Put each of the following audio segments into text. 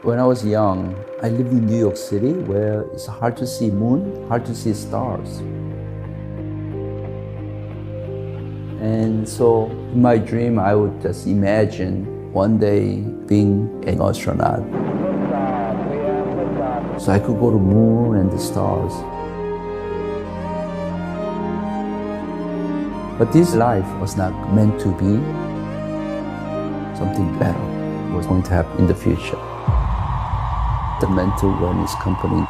When I was young, I lived in New York City where it's hard to see moon, hard to see stars. And so in my dream, I would just imagine one day being an astronaut. So I could go to moon and the stars. But this life was not meant to be. Something better was going to happen in the future. The mental wellness company.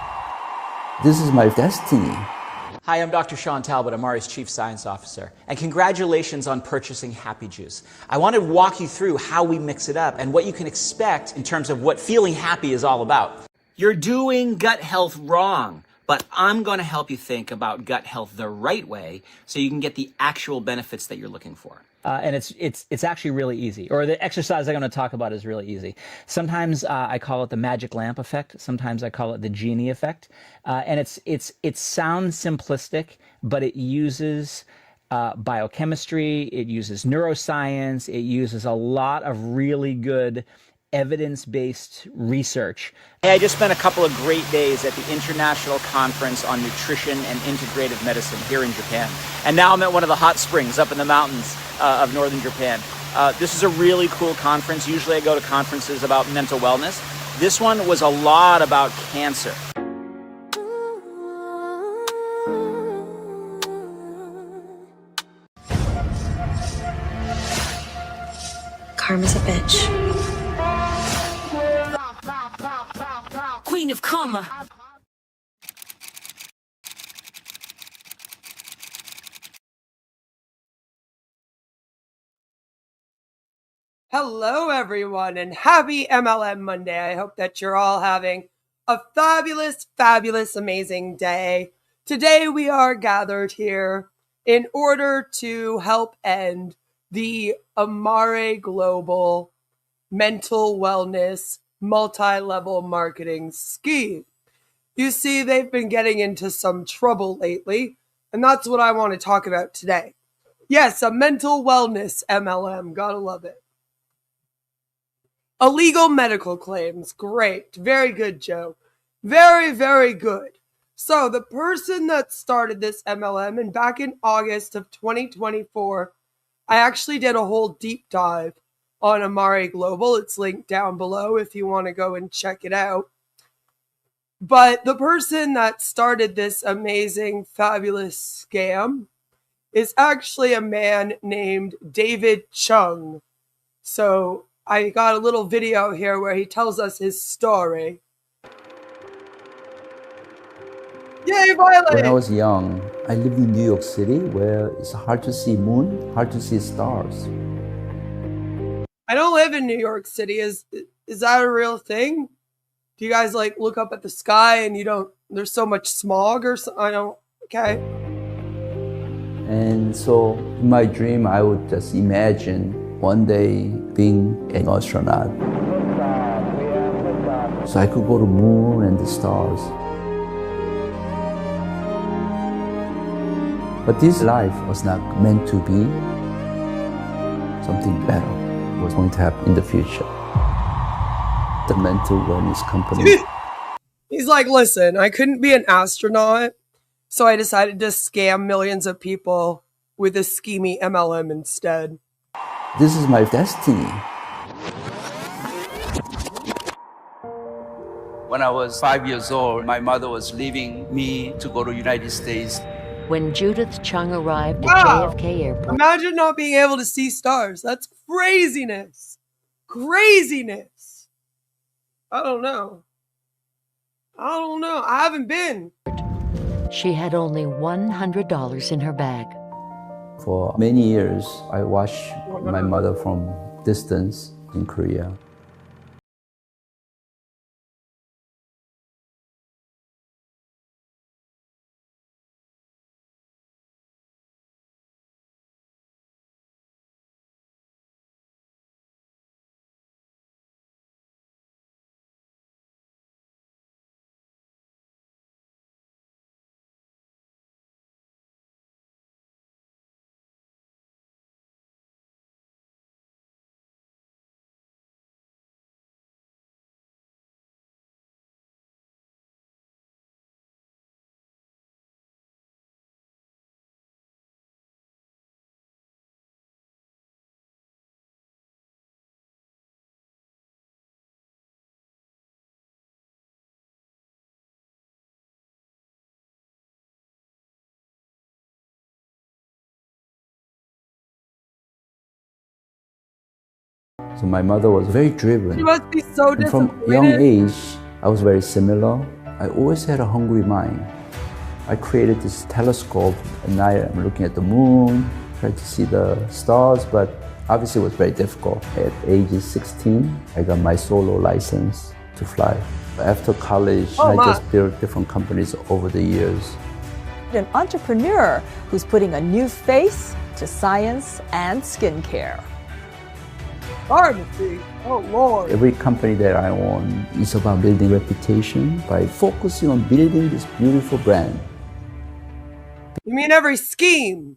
This is my destiny. Hi, I'm Dr. Shawn Talbott, Amare's Chief Science Officer, and congratulations on purchasing Happy Juice. I want to walk you through how we mix it up and what you can expect in terms of what feeling happy is all about. You're doing gut health wrong, but I'm going to help you think about gut health the right way so you can get the actual benefits that you're looking for. And it's actually really easy. Or the exercise I'm going to talk about is really easy. Sometimes I call it the magic lamp effect. Sometimes I call it the genie effect. And it sounds simplistic, but it uses biochemistry. It uses neuroscience. It uses a lot of really good evidence-based research. Hey, I just spent a couple of great days at the International Conference on Nutrition and Integrative Medicine here in Japan. And now I'm at one of the hot springs up in the mountains of northern Japan. This is a really cool conference. Usually I go to conferences about mental wellness. This one was a lot about cancer. Karma's a bitch. Queen of Karma. Hello, everyone, and happy MLM Monday. I hope that you're all having a fabulous, fabulous, amazing day. Today, we are gathered here in order to help end the Amare Global mental wellness multi-level marketing scheme. You see, they've been getting into some trouble lately, and that's what I want to talk about today. Yes, a mental wellness MLM. Gotta love it. Illegal medical claims. Great. Very good, Joe. Very, very good. So the person that started this MLM, and back in August of 2024, I actually did a whole deep dive on Amare Global. It's linked down below if you want to go and check it out. But the person that started this amazing, fabulous scam is actually a man named David Chung. So I got a little video here where he tells us his story. Yay, Violet! When I was young, I lived in New York City where it's hard to see moon, hard to see stars. I don't live in New York City. Is that a real thing? Do you guys like look up at the sky and you don't, there's so much smog or something? I don't, okay. And so in my dream, I would just imagine one day being an astronaut. So I could go to moon and the stars. But this life was not meant to be. Something better was going to happen in the future. The mental wellness company. He's like, listen, I couldn't be an astronaut, so I decided to scam millions of people with a schemy MLM instead. This is my destiny. When I was 5 years old, my mother was leaving me to go to the United States. When Judith Chung arrived at Wow. JFK Airport. Imagine not being able to see stars. That's craziness. Craziness. I don't know. I haven't been. She had only $100 in her bag. For many years, I watched my mother from distance in Korea. So my mother was very She driven. must be so And from young disappointed. age, I was very similar. I always had a hungry mind. I created this telescope. At night, I'm looking at the moon, trying to see the stars, but obviously it was very difficult. At age 16, I got my solo license to fly. After college, I just built different companies over the years. An entrepreneur who's putting a new face to science and skincare. Pharmacy. Oh, Lord. Every company that I own is about building reputation by focusing on building this beautiful brand. You mean every scheme?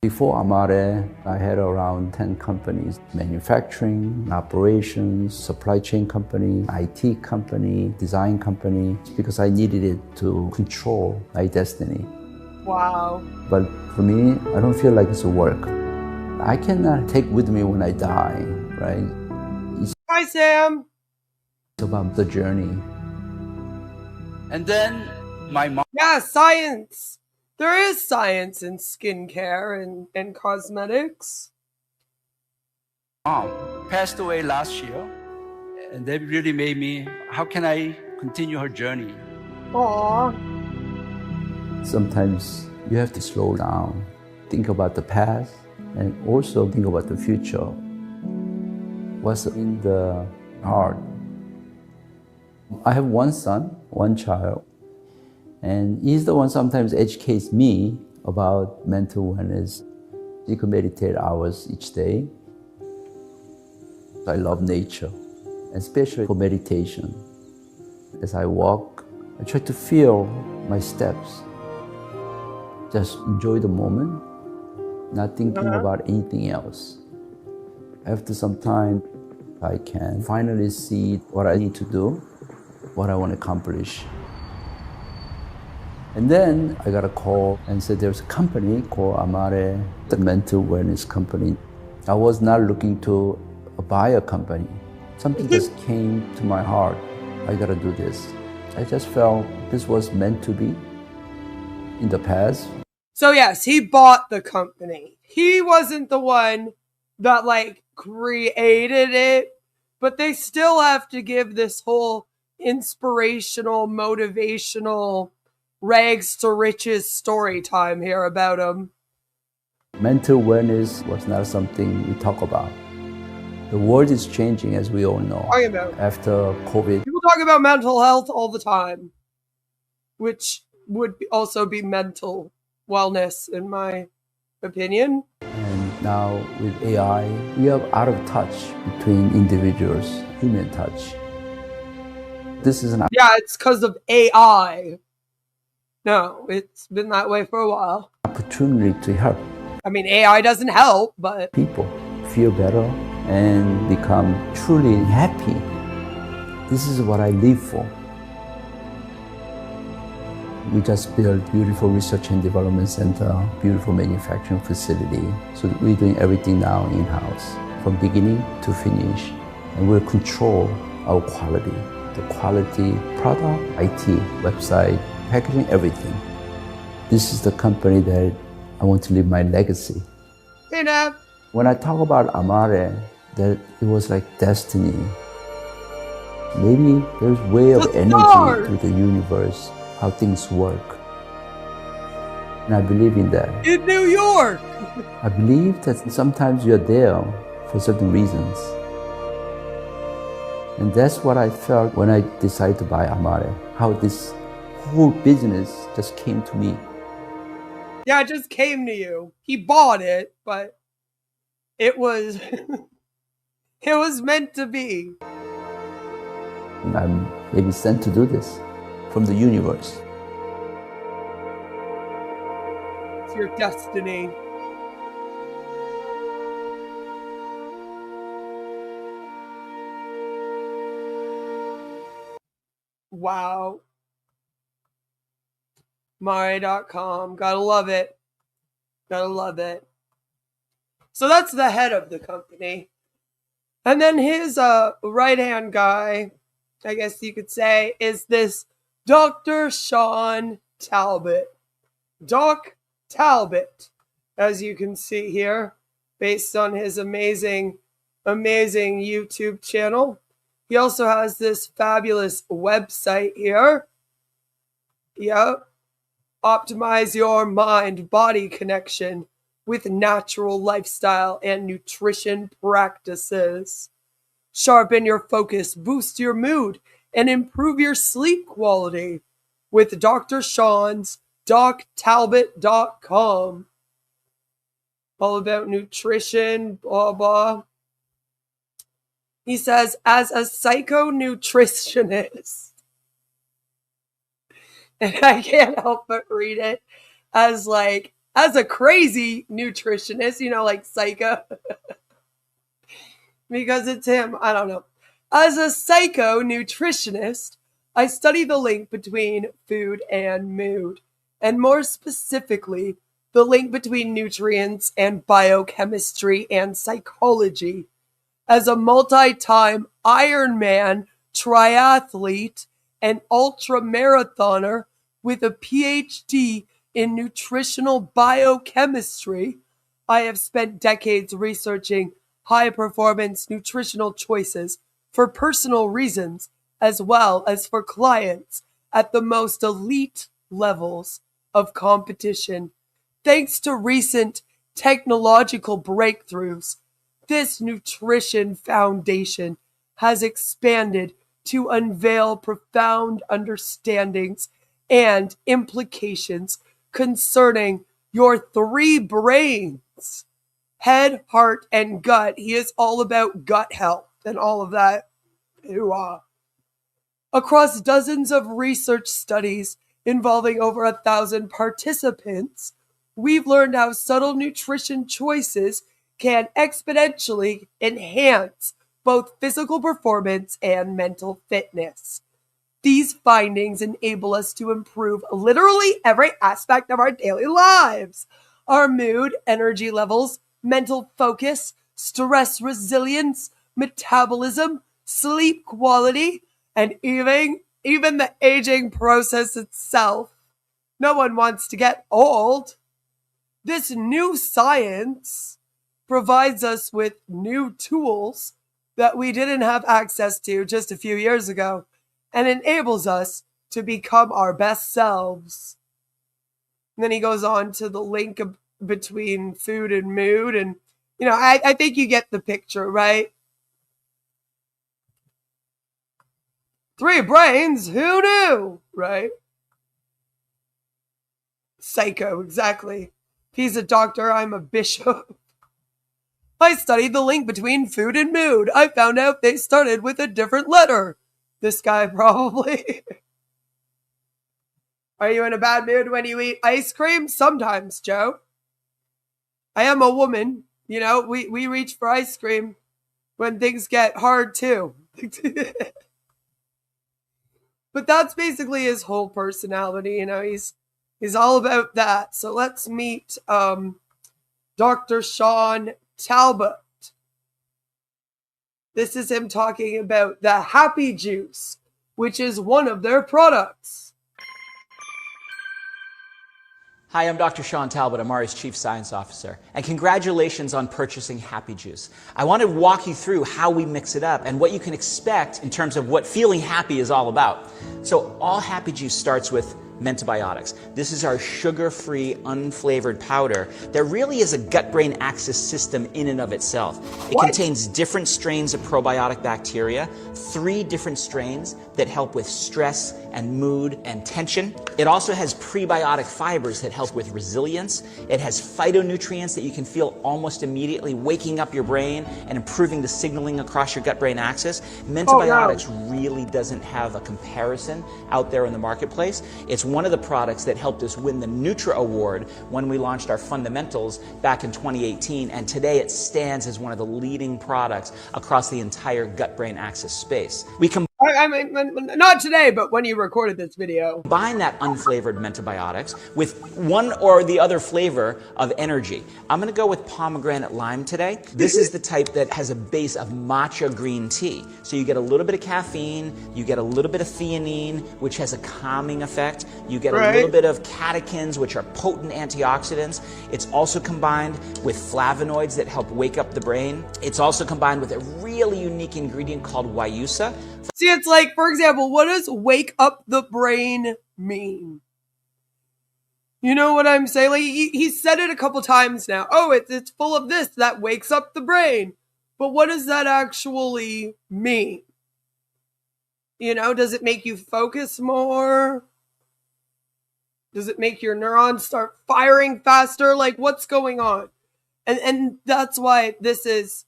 Before Amare, I had around 10 companies: manufacturing, operations, supply chain company, IT company, design company, because I needed it to control my destiny. Wow. But for me, I don't feel like it's a work. I cannot take with me when I die, right? Hi, Sam. It's about the journey. And then my mom. Yeah, science. There is science in skincare and cosmetics. Mom passed away last year, and that really made me, how can I continue her journey? Aww. Sometimes you have to slow down, think about the past, and also think about the future. What's in the heart? I have one son, one child, and he's the one sometimes educates me about mental wellness. You can meditate hours each day. I love nature, especially for meditation. As I walk, I try to feel my steps. Just enjoy the moment, not thinking about anything else. After some time, I can finally see what I need to do, what I want to accomplish. And then I got a call and said there's a company called Amare, the mental wellness company. I was not looking to buy a company. Something just came to my heart. I gotta do this. I just felt this was meant to be in the past. So yes, he bought the company. He wasn't the one that created it, but they still have to give this whole inspirational, motivational, rags to riches story time here about him. Mental wellness was not something we talk about. The world is changing, as we all know. Talking about. After COVID, People talk about mental health all the time, which would also be mental wellness, in my opinion. and now with AI, we are out of touch between individuals, human touch. This is an Yeah, it's because of AI. No, it's been that way for a while. opportunity to help I mean, AI doesn't help, but people feel better and become truly happy. This is what I live for. We just built beautiful research and development center, beautiful manufacturing facility. So we're doing everything now in-house, from beginning to finish. And we'll control our quality, the quality product, IT, website, packaging, everything. This is the company that I want to leave my legacy. you know, When I talk about Amare, that it was like destiny. Maybe there's way of The energy stars. through the universe, how things work. And I believe in that. in New York. I believe that sometimes you're there for certain reasons. And that's what I felt when I decided to buy Amare, how this whole business just came to me. Yeah, it just came to you. He bought it, but it was it was meant to be. And I'm maybe sent to do this from the universe. It's your destiny. Wow. Mare.com. Gotta love it. Gotta love it. So that's the head of the company. And then his right-hand guy, I guess you could say, is this Dr. Shawn Talbott. Doc Talbott, as you can see here, based on his amazing amazing YouTube channel. He also has this fabulous website here. Yep. Optimize your mind-body connection with natural lifestyle and nutrition practices. Sharpen your focus, boost your mood, and improve your sleep quality with Dr. Shawn's DocTalbot.com. All about nutrition, blah, blah. He says, as a psycho-nutritionist, and I can't help but read it as a crazy nutritionist, like psycho, because it's him. I don't know. As a psycho nutritionist, I study the link between food and mood, and more specifically, the link between nutrients and biochemistry and psychology. As a multi-time Ironman triathlete and ultra-marathoner with a PhD in nutritional biochemistry, I have spent decades researching high-performance nutritional choices for personal reasons as well as for clients at the most elite levels of competition. Thanks to recent technological breakthroughs, this nutrition foundation has expanded to unveil profound understandings and implications concerning your three brains, head, heart, and gut. He is all about gut health and all of that. Across dozens of research studies involving over 1,000 participants, we've learned how subtle nutrition choices can exponentially enhance both physical performance and mental fitness. These findings enable us to improve literally every aspect of our daily lives. Our mood, energy levels, mental focus, stress resilience, metabolism, sleep quality, and even the aging process itself. No one wants to get old. This new science provides us with new tools that we didn't have access to just a few years ago, and enables us to become our best selves. And then he goes on to the link between food and mood, and I think you get the picture, right? Three brains, who knew, right? Psycho, exactly. If he's a doctor, I'm a bishop. I studied the link between food and mood. I found out they started with a different letter. This guy probably. Are you in a bad mood when you eat ice cream? Sometimes, Joe. I am a woman. We reach for ice cream when things get hard too. But that's basically his whole personality. He's all about that. So let's meet Dr. Shawn Talbott. This is him talking about the Happy Juice, which is one of their products. Hi, I'm Dr. Shawn Talbott, Amare's Chief Science Officer, and congratulations on purchasing Happy Juice. I want to walk you through how we mix it up and what you can expect in terms of what feeling happy is all about. So all Happy Juice starts with Mentobiotics. This is our sugar-free, unflavored powder that really is a gut-brain axis system in and of itself. It contains different strains of probiotic bacteria, 3 different strains that help with stress and mood and tension. It also has prebiotic fibers that help with resilience. It has phytonutrients that you can feel almost immediately waking up your brain and improving the signaling across your gut-brain axis. Mentobiotics really doesn't have a comparison out there in the marketplace. It's one of the products that helped us win the Nutra Award when we launched our fundamentals back in 2018, and today it stands as one of the leading products across the entire gut-brain axis space. I I mean, not today, but when you recorded this video. Combine that unflavored mentobiotics with one or the other flavor of energy. I'm going to go with pomegranate lime today. This is the type that has a base of matcha green tea. So you get a little bit of caffeine, you get a little bit of theanine, which has a calming effect. You get a little bit of catechins, which are potent antioxidants. It's also combined with flavonoids that help wake up the brain. It's also combined with a really unique ingredient called Wyusa. See, it's like, for example, what does wake up the brain mean? You know what I'm saying? Like, he said it a couple times now. Oh, it's full of this that wakes up the brain. But what does that actually mean? You know, does it make you focus more? Does it make your neurons start firing faster? Like, what's going on? And that's why this is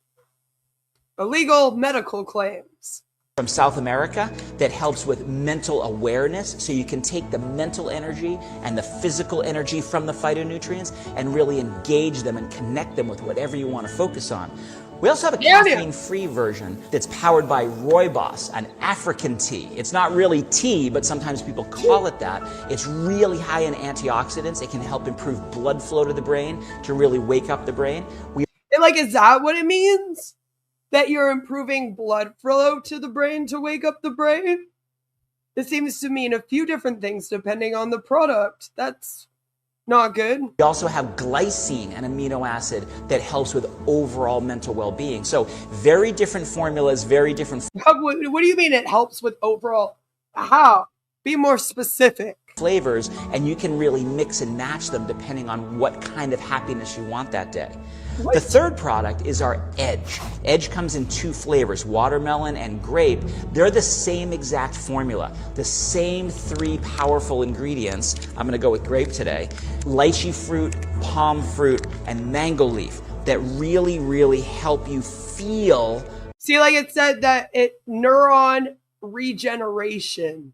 illegal medical claims. From South America that helps with mental awareness, so you can take the mental energy and the physical energy from the phytonutrients and really engage them and connect them with whatever you want to focus on. We also have a caffeine-free version that's powered by rooibos, an African tea. It's not really tea, but sometimes people call it that. It's really high in antioxidants. It can help improve blood flow to the brain to really wake up the brain. And like, is that what it means? That you're improving blood flow to the brain to wake up the brain? It seems to mean a few different things depending on the product. That's not good. We also have glycine, an amino acid that helps with overall mental well-being. So very different formulas, very different. What do you mean it helps with overall? How? Be more specific. Flavors, and you can really mix and match them depending on what kind of happiness you want that day. The third product is our Edge. Edge comes in 2 flavors, watermelon and grape. They're the same exact formula, the same 3 powerful ingredients. I'm gonna go with grape today. Lychee fruit, palm fruit, and mango leaf that really, really help you feel. See, like it said that neuron regeneration.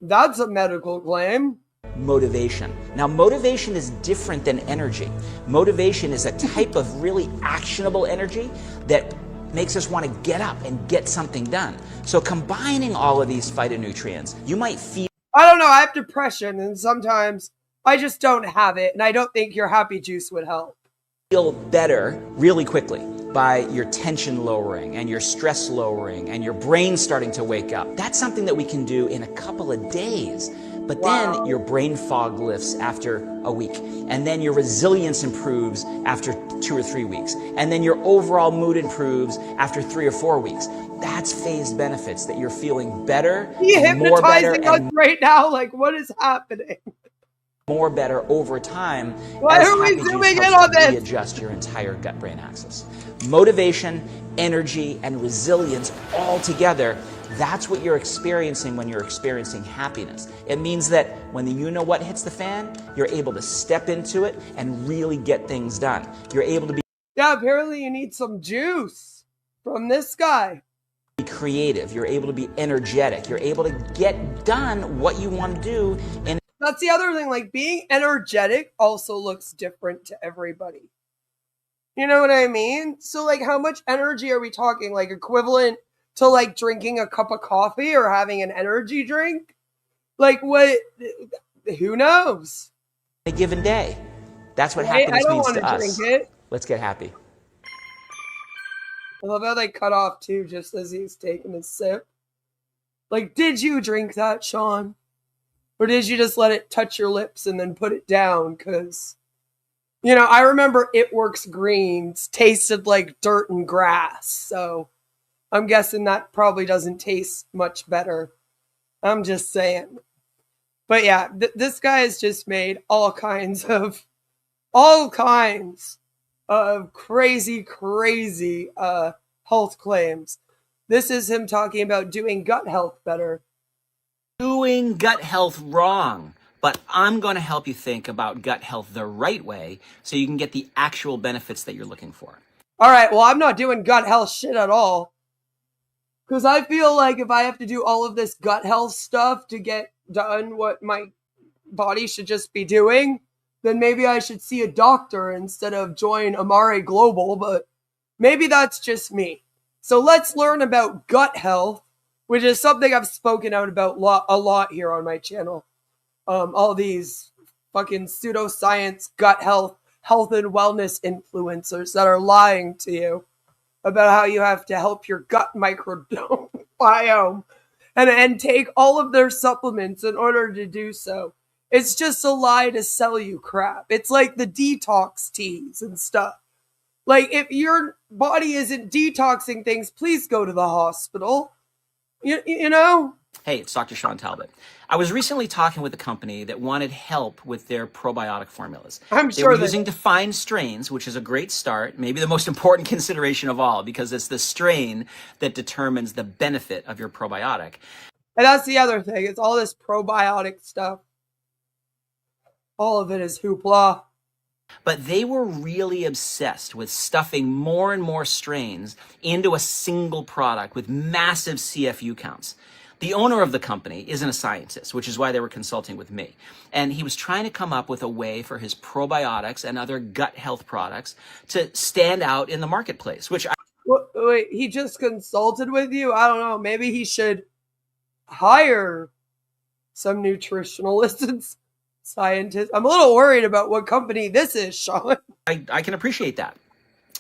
That's a medical claim. Motivation. Now, motivation is different than energy. Motivation is a type of really actionable energy that makes us want to get up and get something done. So combining all of these phytonutrients, you might feel... I don't know, I have depression and sometimes I just don't have it, and I don't think your happy juice would help. Feel better really quickly by your tension lowering and your stress lowering and your brain starting to wake up. That's something that we can do in a couple of days. But then your brain fog lifts after a week. And then your resilience improves after 2 or 3 weeks. And then your overall mood improves after 3 or 4 weeks. That's phased benefits, that you're feeling better, more better, and right now. Like, what is happening? More better over time. Why are we zooming in on this? Readjust your entire gut-brain axis. Motivation, energy, and resilience all together. That's what you're experiencing when you're experiencing happiness. It means that when the you-know-what hits the fan, you're able to step into it and really get things done. You're able to be... Yeah, apparently you need some juice from this guy. Be creative. You're able to be energetic. You're able to get done what you want to do. And that's the other thing, like being energetic also looks different to everybody. You know what I mean? So like, how much energy are we talking? Like equivalent to like drinking a cup of coffee or having an energy drink? Like what, who knows? A given day. That's what happiness means to us. Drink it. Let's get happy. I love how they cut off too, just as he's taking a sip. Like, did you drink that, Shawn? Or did you just let it touch your lips and then put it down? Because, you know, I remember It Works Greens tasted like dirt and grass. So I'm guessing that probably doesn't taste much better. I'm just saying. But yeah, this guy has just made all kinds of crazy health claims. This is him talking about doing gut health better. Doing gut health wrong, but I'm going to help you think about gut health the right way so you can get the actual benefits that you're looking for. All right, well, I'm not doing gut health shit at all. Because I feel like if I have to do all of this gut health stuff to get done what my body should just be doing, then maybe I should see a doctor instead of join Amare Global, but maybe that's just me. So let's learn about gut health, which is something I've spoken out about a lot here on my channel. All these fucking pseudoscience gut health and wellness influencers that are lying to you about how you have to help your gut microbiome and take all of their supplements in order to do so. It's just a lie to sell you crap. It's like the detox teas and stuff. Like, if your body isn't detoxing things, please go to the hospital. You know? Hey, it's Dr. Shawn Talbott. I was recently talking with a company that wanted help with their probiotic formulas. They were using defined strains, which is a great start, maybe the most important consideration of all, because it's the strain that determines the benefit of your probiotic. And that's the other thing. It's all this probiotic stuff. All of it is hoopla. But they were really obsessed with stuffing more and more strains into a single product with massive CFU counts. The owner of the company isn't a scientist, which is why they were consulting with me. And he was trying to come up with a way for his probiotics and other gut health products to stand out in the marketplace, which Wait, he just consulted with you? I don't know. Maybe he should hire some nutritionalists and scientists. I'm a little worried about what company this is, Shawn. I can appreciate that.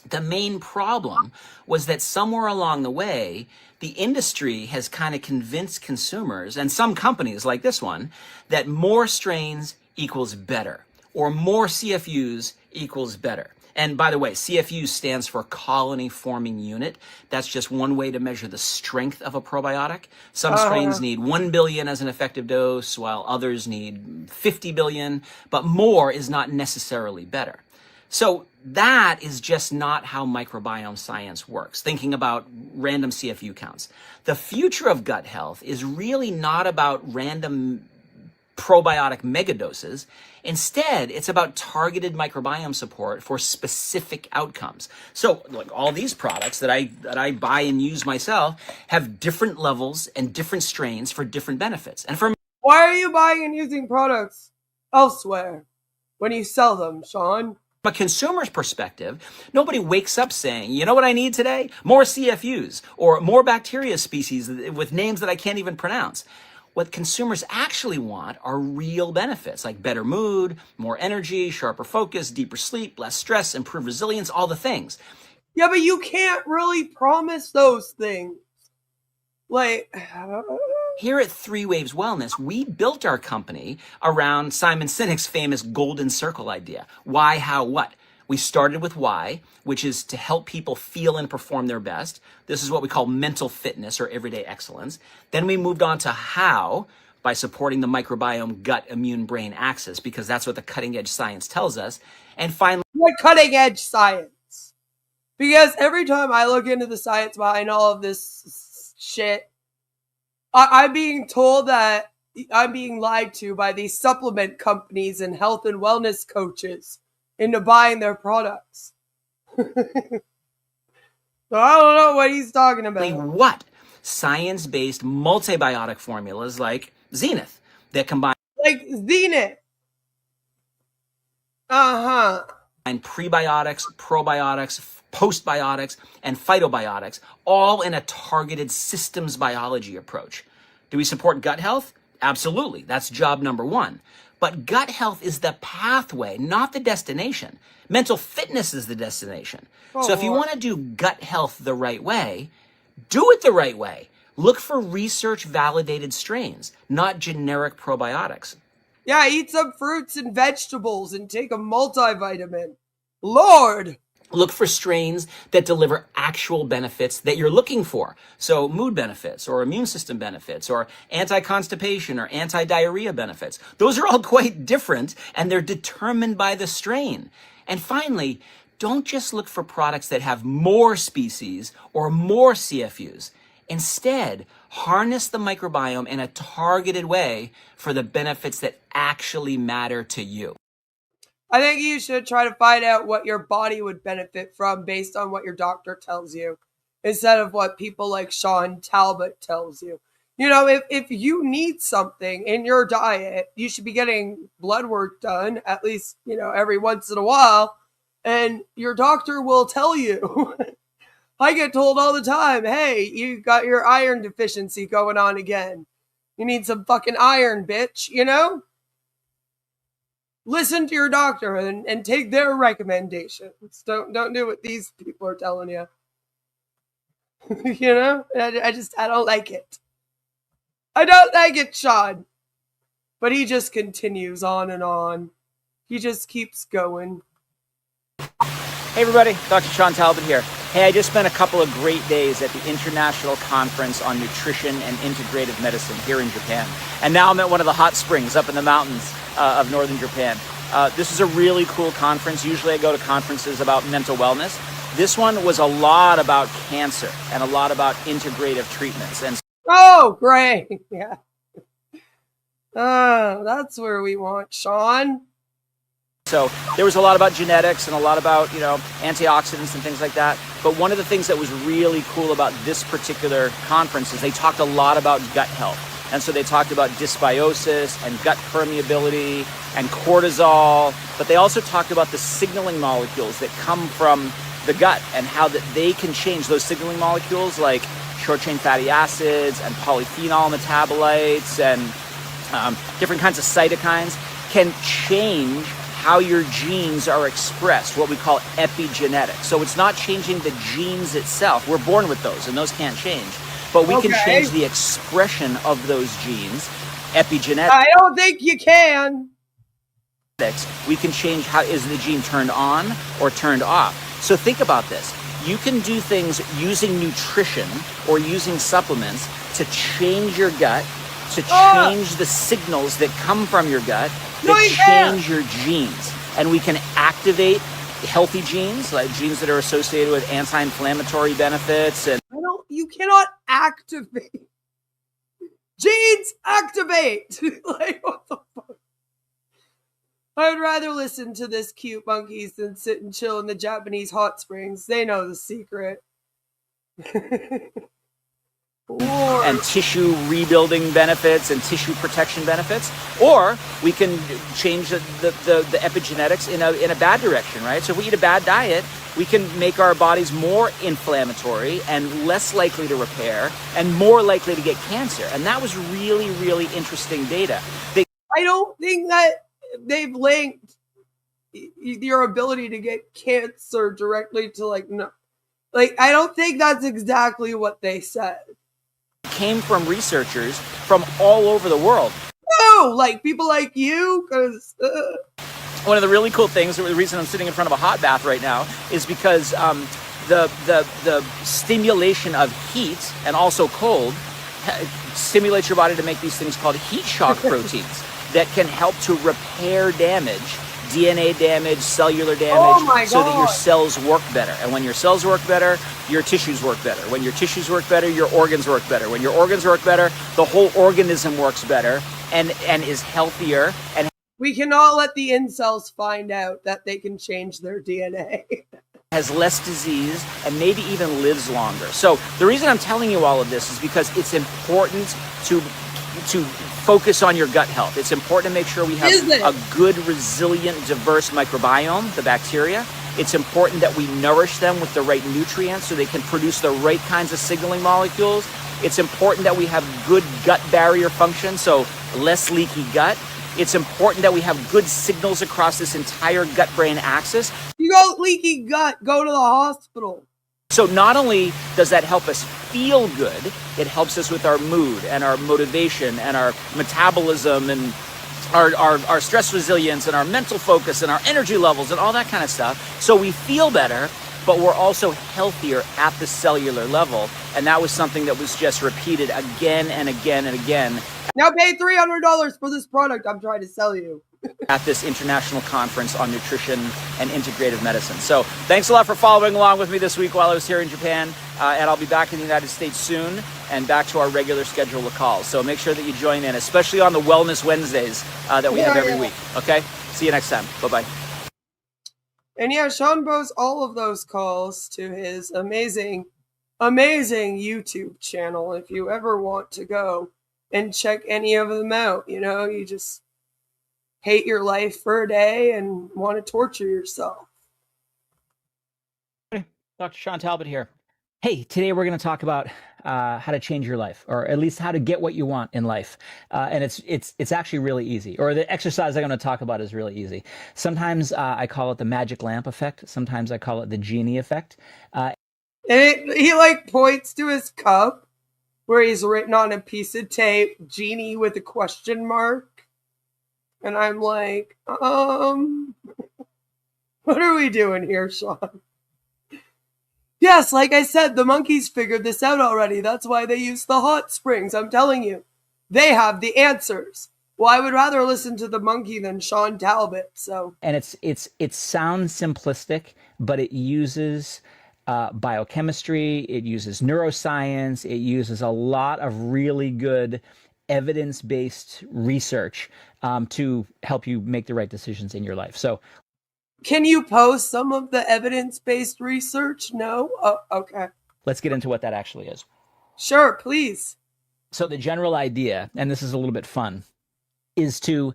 The main problem was that somewhere along the way, the industry has kind of convinced consumers, and some companies like this one, that more strains equals better, or more CFUs equals better. And by the way, CFU stands for colony forming unit. That's just one way to measure the strength of a probiotic. Some strains need 1 billion as an effective dose, while others need 50 billion, but more is not necessarily better. So that is just not how microbiome science works, thinking about random CFU counts. The future of gut health is really not about random probiotic megadoses. Instead, it's about targeted microbiome support for specific outcomes. So, like all these products that I buy and use myself have different levels and different strains for different benefits. And for me, why are you buying and using products elsewhere when you sell them, Shawn? from a consumer's perspective, nobody wakes up saying, you know what I need today? More CFUs or more bacteria species with names that I can't even pronounce. What consumers actually want are real benefits like better mood, more energy, sharper focus, deeper sleep, less stress, improved resilience, all the things. Yeah, but you can't really promise those things. Like, here at Three Waves Wellness, we built our company around Simon Sinek's famous golden circle idea. Why, how, what? We started with why, which is to help people feel and perform their best. This is what we call mental fitness or everyday excellence. Then we moved on to how, by supporting the microbiome gut immune brain axis, because that's what the cutting edge science tells us. And finally, what cutting edge science? Because every time I look into the science behind all of this shit, I'm being told that I'm being lied to by these supplement companies and health and wellness coaches into buying their products. So I don't know what he's talking about. what? Science-based multibiotic formulas like Zenith that combine like Zenith. And prebiotics, probiotics, postbiotics, and phytobiotics, all in a targeted systems biology approach. Do we support gut health? Absolutely. That's job number one. But gut health is the pathway, not the destination. Mental fitness is the destination. So if you want to do gut health the right way, do it the right way. Look for research-validated strains, not generic probiotics. Yeah, eat some fruits and vegetables and take a multivitamin. Lord! Look for strains that deliver actual benefits that you're looking for. So mood benefits or immune system benefits or anti-constipation or anti-diarrhea benefits. Those are all quite different and they're determined by the strain. And finally, don't just look for products that have more species or more CFUs. Instead, harness the microbiome in a targeted way for the benefits that actually matter to you. I think you should try to find out what your body would benefit from based on what your doctor tells you, instead of what people like Shawn Talbott tells you. You know, if you need something in your diet, you should be getting blood work done at least, every once in a while, and your doctor will tell you. I get told all the time, hey, you got your iron deficiency going on again. You need some fucking iron, bitch, you know? Listen to your doctor and take their recommendations. Don't do what these people are telling you. You know? I don't like it. I don't like it, Shawn. But he just continues on and on. He just keeps going. Hey everybody, Dr. Shawn Talbott here. Hey, I just spent a couple of great days at the International Conference on Nutrition and Integrative Medicine here in Japan. And now I'm at one of the hot springs up in the mountains of northern Japan. This is a really cool conference. Usually I go to conferences about mental wellness. This one was a lot about cancer and a lot about integrative treatments. And oh, great. Yeah. That's where we want Shawn. so there was a lot about genetics and a lot about, antioxidants and things like that. But one of the things that was really cool about this particular conference is they talked a lot about gut health. And so they talked about dysbiosis and gut permeability and cortisol, but they also talked about the signaling molecules that come from the gut and how that they can change those signaling molecules like short-chain fatty acids and polyphenol metabolites and different kinds of cytokines can change how your genes are expressed, what we call epigenetics. So it's not changing the genes itself. We're born with those and those can't change. But we can change the expression of those genes, epigenetics. I don't think you can. We can change how is the gene turned on or turned off. So think about this. You can do things using nutrition or using supplements to change your gut, to change the signals that come from your gut, that change your genes. And we can activate healthy genes, like genes that are associated with anti-inflammatory benefits. And you cannot activate. Genes activate. Like, what the fuck? I would rather listen to this cute monkeys than sit and chill in the Japanese hot springs. They know the secret. And tissue rebuilding benefits and tissue protection benefits, or we can change the epigenetics in a bad direction, right? So if we eat a bad diet, we can make our bodies more inflammatory and less likely to repair and more likely to get cancer. And that was really, really interesting data. I don't think that they've linked your ability to get cancer directly to I don't think that's exactly what they said. Came from researchers from all over the world. No, like people like you, because one of the really cool things, the reason I'm sitting in front of a hot bath right now, is because the stimulation of heat and also cold stimulates your body to make these things called heat shock proteins that can help to repair damage, DNA damage, cellular damage, so that your cells work better. And when your cells work better, your tissues work better. When your tissues work better, your organs work better. When your organs work better, the whole organism works better and is healthier. And we cannot let the incels find out that they can change their DNA. has less disease and maybe even lives longer. So the reason I'm telling you all of this is because it's important to focus on your gut health. It's important to make sure we have a good, resilient, diverse microbiome, the bacteria. It's important that we nourish them with the right nutrients so they can produce the right kinds of signaling molecules. It's important that we have good gut barrier function, so less leaky gut. It's important that we have good signals across this entire gut-brain axis. You got leaky gut, go to the hospital. So not only does that help us feel good, it helps us with our mood and our motivation and our metabolism and our stress resilience and our mental focus and our energy levels and all that kind of stuff. So we feel better, but we're also healthier at the cellular level. And that was something that was just repeated again and again and again. Now pay $300 for this product I'm trying to sell you. At this international conference on nutrition and integrative medicine. So thanks a lot for following along with me this week while I was here in Japan. And I'll be back in the United States soon and back to our regular schedule of calls. So make sure that you join in, especially on the Wellness Wednesdays that we have every week. Okay? See you next time. Bye-bye. And yeah, Shawn posts all of those calls to his amazing YouTube channel. If you ever want to go and check any of them out, you just hate your life for a day and want to torture yourself. Dr. Shawn Talbott here. Hey, today we're going to talk about how to change your life, or at least how to get what you want in life. And it's actually really easy. Or the exercise I'm going to talk about is really easy. Sometimes I call it the magic lamp effect. Sometimes I call it the genie effect. He like points to his cup where he's written on a piece of tape, genie with a question mark. And I'm like, what are we doing here, Shawn? Yes, like I said, the monkeys figured this out already. That's why they use the hot springs. I'm telling you, they have the answers. Well, I would rather listen to the monkey than Shawn Talbott. So, and it sounds simplistic, but it uses biochemistry, it uses neuroscience, it uses a lot of really good evidence-based research to help you make the right decisions in your life. So, can you post some of the evidence-based research? No? Oh, okay. let's get into what that actually is. Sure, please. So the general idea, and this is a little bit fun, is to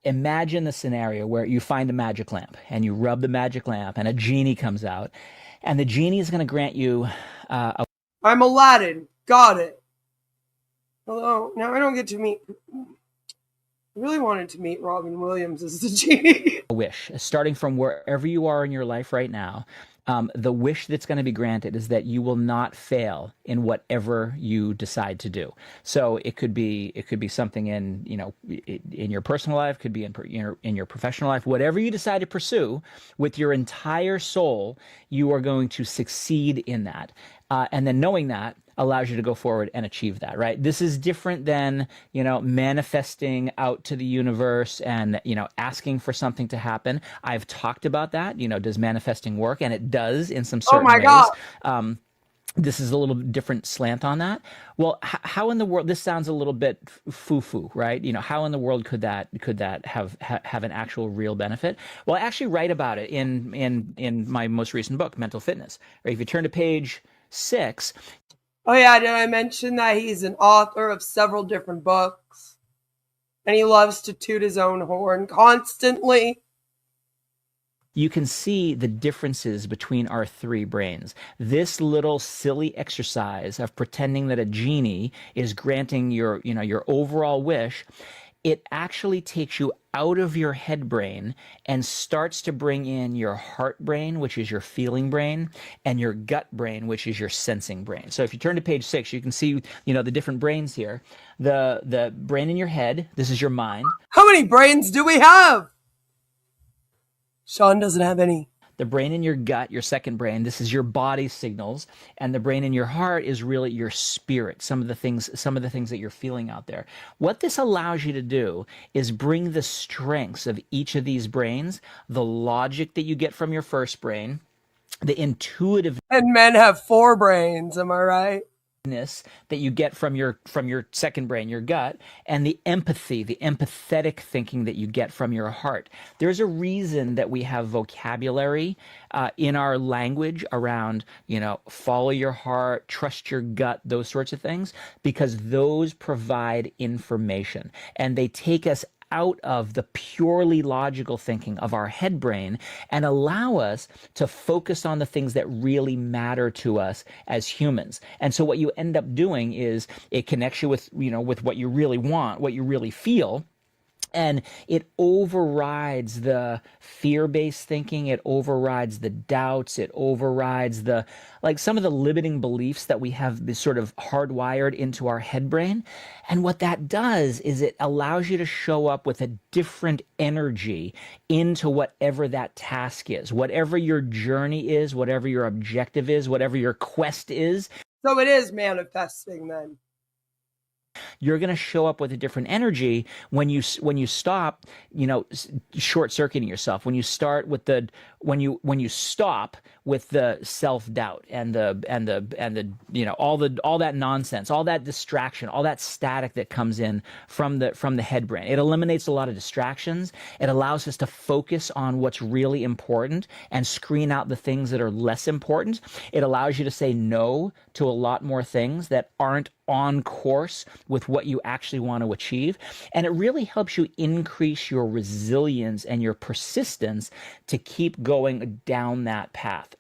imagine the scenario where you find a magic lamp and you rub the magic lamp and a genie comes out, and the genie is going to grant you I'm Aladdin. Got it. Hello. Now I don't get to meet... I really wanted to meet Robin Williams as the genie. a wish, starting from wherever you are in your life right now. The wish that's going to be granted is that you will not fail in whatever you decide to do. So it could be something in in your personal life, could be in your professional life, whatever you decide to pursue with your entire soul, you are going to succeed in that. And then knowing that allows you to go forward and achieve that, right? This is different than, manifesting out to the universe and, asking for something to happen. I've talked about that, does manifesting work? And it does in some certain ways. God. This is a little different slant on that. Well, how in the world, this sounds a little bit foo-foo, right? How in the world could that have an actual real benefit? Well, I actually write about it in my most recent book, Mental Fitness. Right? If you turn to page 6. Oh yeah, did I mention that he's an author of several different books? And he loves to toot his own horn constantly. You can see the differences between our three brains. This little silly exercise of pretending that a genie is granting your overall wish, it actually takes you out of your head brain and starts to bring in your heart brain, which is your feeling brain, and your gut brain, which is your sensing brain. So if you turn to page 6, you can see, the different brains here. The brain in your head, this is your mind. How many brains do we have? Shawn doesn't have any. The brain in your gut, your second brain, this is your body signals, and the brain in your heart is really your spirit, some of the things that you're feeling out there. What this allows you to do is bring the strengths of each of these brains, the logic that you get from your first brain, the intuitive And men have 4 brains, am I right? that you get from your second brain, your gut, and the empathy, the empathetic thinking that you get from your heart. There's a reason that we have vocabulary in our language around, follow your heart, trust your gut, those sorts of things, because those provide information and they take us out of the purely logical thinking of our head brain and allow us to focus on the things that really matter to us as humans. And so what you end up doing is it connects you with, with what you really want, what you really feel. And it overrides the fear-based thinking. It overrides the doubts. It overrides some of the limiting beliefs that we have sort of hardwired into our head brain. And what that does is it allows you to show up with a different energy into whatever that task is, whatever your journey is, whatever your objective is, whatever your quest is. So it is manifesting then. You're going to show up with a different energy when you stop, short-circuiting yourself. When you start with when you stop with the self-doubt and the all that nonsense, all that distraction, all that static that comes in from the head brain. It eliminates a lot of distractions. It allows us to focus on what's really important and screen out the things that are less important. It allows you to say no to a lot more things that aren't on course with what you actually want to achieve. And it really helps you increase your resilience and your persistence to keep going down that path.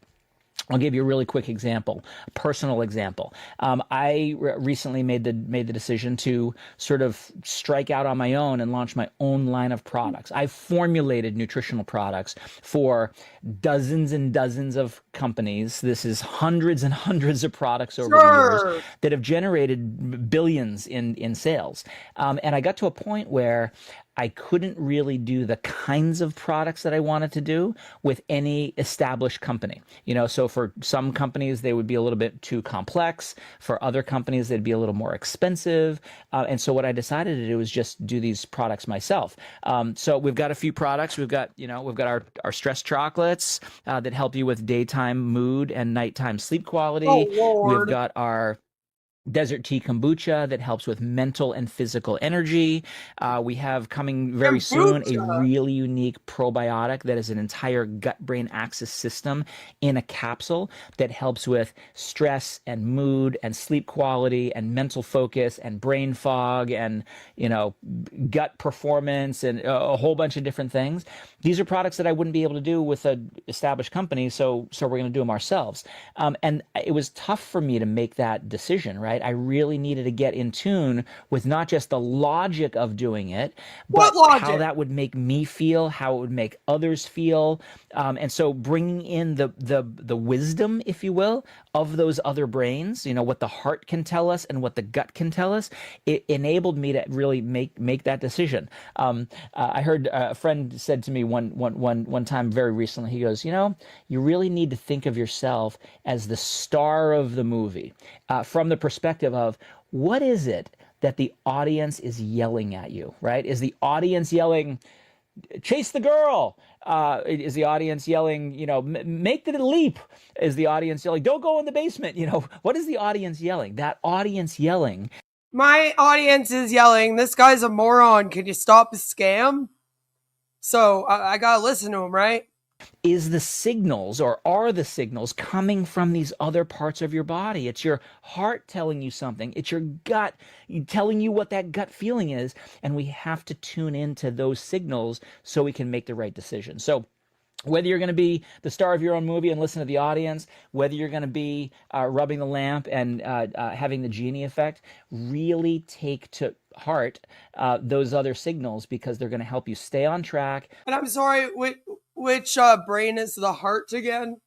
I'll give you a really quick example, a personal example. I recently made the decision to sort of strike out on my own and launch my own line of products. I formulated nutritional products for dozens and dozens of companies. This is hundreds and hundreds of products over the years that have generated billions in sales. And I got to a point where I couldn't really do the kinds of products that I wanted to do with any established company. So for some companies, they would be a little bit too complex. For other companies, they'd be a little more expensive. And so what I decided to do was just do these products myself. So we've got a few products. We've got our stress chocolates that help you with daytime mood and nighttime sleep quality. Oh, Lord. We've got our desert tea kombucha that helps with mental and physical energy. We have coming very soon a really unique probiotic that is an entire gut-brain axis system in a capsule that helps with stress and mood and sleep quality and mental focus and brain fog and gut performance and a whole bunch of different things. These are products that I wouldn't be able to do with an established company, so we're going to do them ourselves. And it was tough for me to make that decision, right? I really needed to get in tune with not just the logic of doing it, but how that would make me feel, how it would make others feel. And so bringing in the wisdom, if you will, of those other brains, what the heart can tell us and what the gut can tell us, it enabled me to really make that decision. I heard a friend said to me one time very recently, he goes, you really need to think of yourself as the star of the movie, from the perspective of what is it that the audience is yelling at you, right? Is the audience yelling, chase the girl? Is the audience yelling, make the leap? Is the audience yelling, don't go in the basement? What is the audience yelling? That audience yelling. My audience is yelling, this guy's a moron. Can you stop his scam? So I gotta listen to him, right? Is the signals, or are the signals, coming from these other parts of your body? It's your heart telling you something. It's your gut telling you what that gut feeling is. And we have to tune into those signals so we can make the right decision. So whether you're going to be the star of your own movie and listen to the audience, whether you're going to be rubbing the lamp and having the genie effect, really take to heart those other signals, because they're going to help you stay on track. And I'm sorry, which brain is the heart again?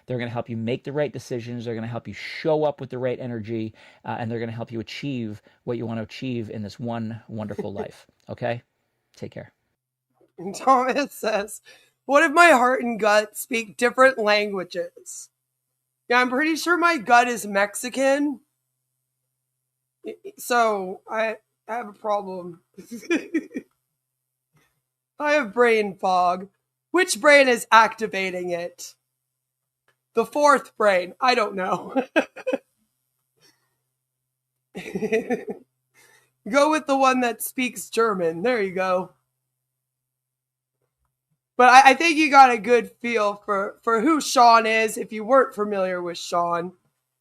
They're going to help you make the right decisions. They're going to help you show up with the right energy, and they're going to help you achieve what you want to achieve in this one wonderful life. Okay? Take care. And Thomas says, what if my heart and gut speak different languages? Yeah, I'm pretty sure my gut is Mexican. So I have a problem. I have brain fog. Which brain is activating it? The fourth brain. I don't know. Go with the one that speaks German. There you go. But I think you got a good feel for who Shawn is if you weren't familiar with Shawn.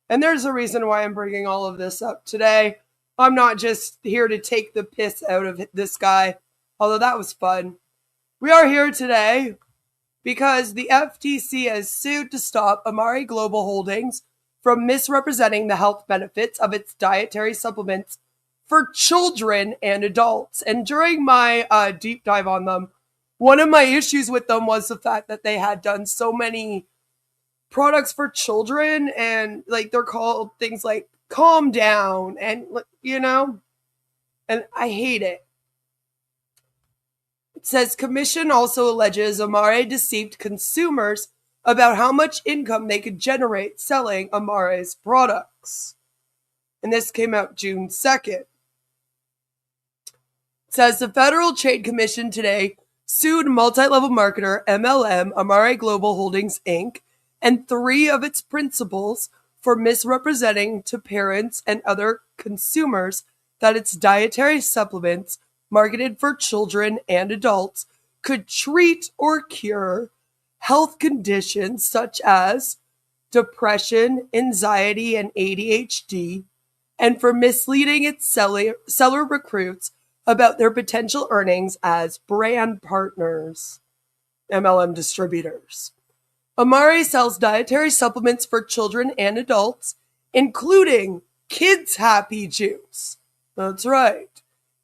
And there's a reason why I'm bringing all of this up today. I'm not just here to take the piss out of this guy, although that was fun. We are here today because the FTC has sued to stop Amare Global Holdings from misrepresenting the health benefits of its dietary supplements for children and adults. And during my deep dive on them, one of my issues with them was the fact that they had done so many products for children, and like they're called things like Calm Down and and I hate it. It says commission also alleges Amare deceived consumers about how much income they could generate selling Amare's products. And this came out June 2nd. It says the Federal Trade Commission today sued multi-level marketer MLM Amare Global Holdings Inc. and 3 of its principals for misrepresenting to parents and other consumers that its dietary supplements marketed for children and adults could treat or cure health conditions such as depression, anxiety, and ADHD, and for misleading its seller recruits about their potential earnings as brand partners, MLM distributors. Amare sells dietary supplements for children and adults, including Kids Happy Juice. That's right.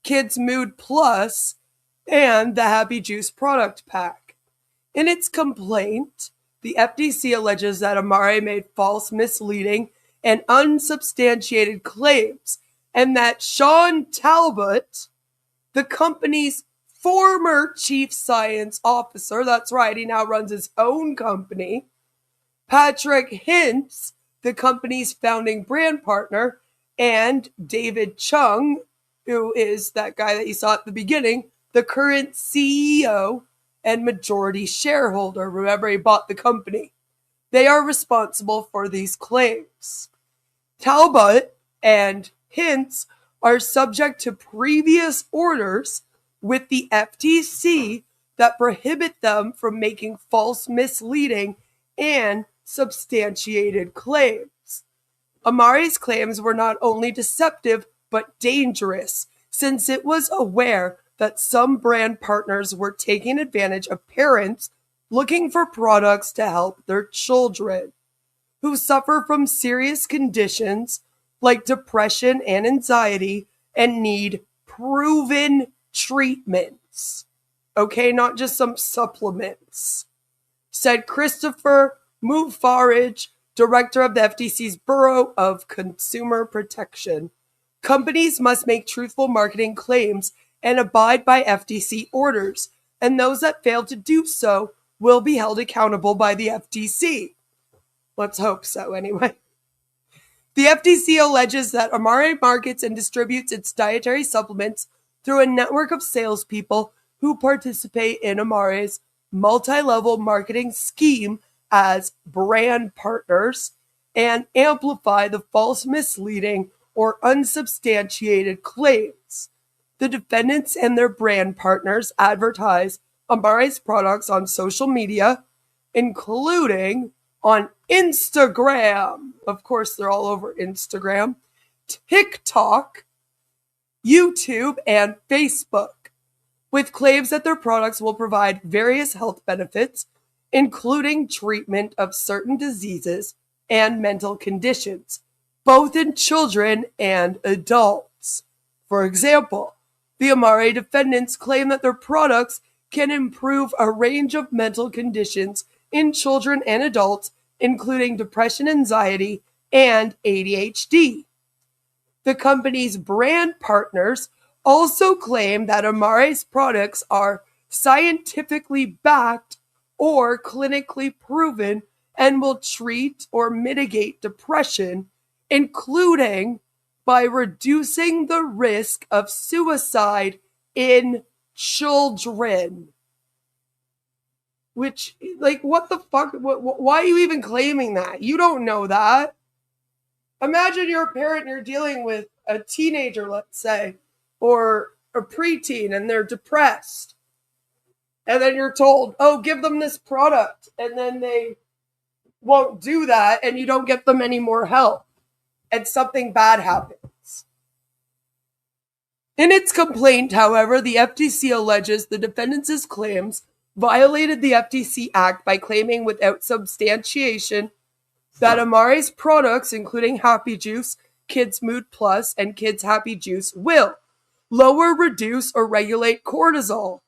Kids Mood Plus and the Happy Juice product pack. In its complaint, the FTC alleges that Amare made false, misleading, and unsubstantiated claims, and that Shawn Talbott, the company's former chief science officer, that's right, he now runs his own company, Patrick Hintz, the company's founding brand partner, and David Chung, who is that guy that you saw at the beginning, the current CEO and majority shareholder. Remember, he bought the company. They are responsible for these claims. Talbot and Hintz are subject to previous orders with the FTC that prohibit them from making false, misleading, and substantiated claims. Amare's claims were not only deceptive, but dangerous, since it was aware that some brand partners were taking advantage of parents looking for products to help their children who suffer from serious conditions like depression and anxiety and need proven treatments. Okay, not just some supplements. Said Christopher Mufarage, director of the FTC's Bureau of Consumer Protection. Companies must make truthful marketing claims and abide by FTC orders, and those that fail to do so will be held accountable by the FTC. Let's hope so, anyway. The FTC alleges that Amare markets and distributes its dietary supplements through a network of salespeople who participate in Amare's multi-level marketing scheme as brand partners and amplify the false, misleading, or unsubstantiated claims. The defendants and their brand partners advertise Amare's products on social media, including on Instagram. Of course, they're all over Instagram, TikTok, YouTube, and Facebook, with claims that their products will provide various health benefits, including treatment of certain diseases and mental conditions, both in children and adults. For example, the Amare defendants claim that their products can improve a range of mental conditions in children and adults, including depression, anxiety, and ADHD. The company's brand partners also claim that Amare's products are scientifically backed or clinically proven and will treat or mitigate depression, including by reducing the risk of suicide in children. Which, like, what the fuck? Why are you even claiming that? You don't know that. Imagine you're a parent and you're dealing with a teenager, let's say, or a preteen, and they're depressed. And then you're told, oh, give them this product. And then they won't do that, and you don't get them any more help. And something bad happens. In its complaint, however, the FTC alleges the defendants' claims violated the FTC Act by claiming without substantiation that Amare's products, including Happy Juice, Kids Mood Plus, and Kids Happy Juice, will lower, reduce, or regulate cortisol,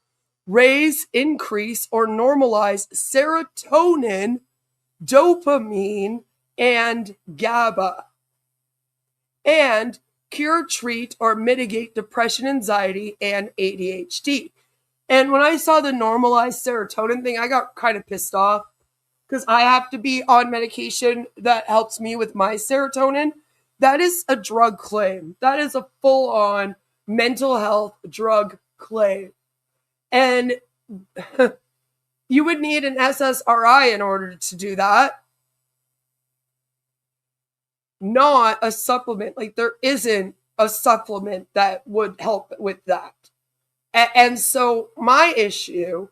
raise, increase, or normalize serotonin, dopamine, and GABA, and cure, treat, or mitigate depression, anxiety, and ADHD. And when I saw the normalized serotonin thing, I got kind of pissed off because I have to be on medication that helps me with my serotonin. That is a drug claim. That is a full-on mental health drug claim. And you would need an SSRI in order to do that. Not a supplement. Like, there isn't a supplement that would help with that. And so my issue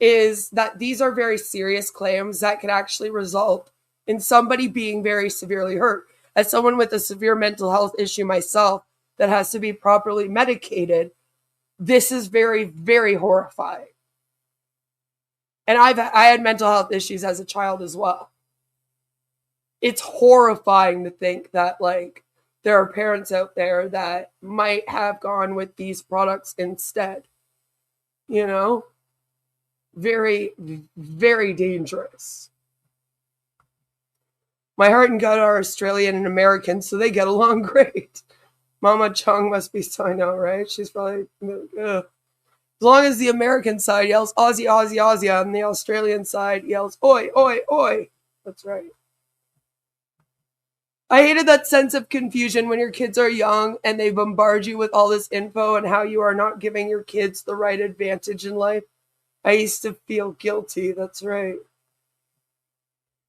is that these are very serious claims that could actually result in somebody being very severely hurt. As someone with a severe mental health issue myself that has to be properly medicated, this is very, very horrifying. And I had mental health issues as a child as well. It's horrifying to think that, like, there are parents out there that might have gone with these products instead. You know? Very, very dangerous. My heart and gut are Australian and American, so they get along great. Mama Chung must be so, I know, right? She's probably, ugh. As long as the American side yells Aussie, Aussie, Aussie, and the Australian side yells oi, oi, oi. That's right. I hated that sense of confusion when your kids are young and they bombard you with all this info and how you are not giving your kids the right advantage in life. I used to feel guilty. That's right.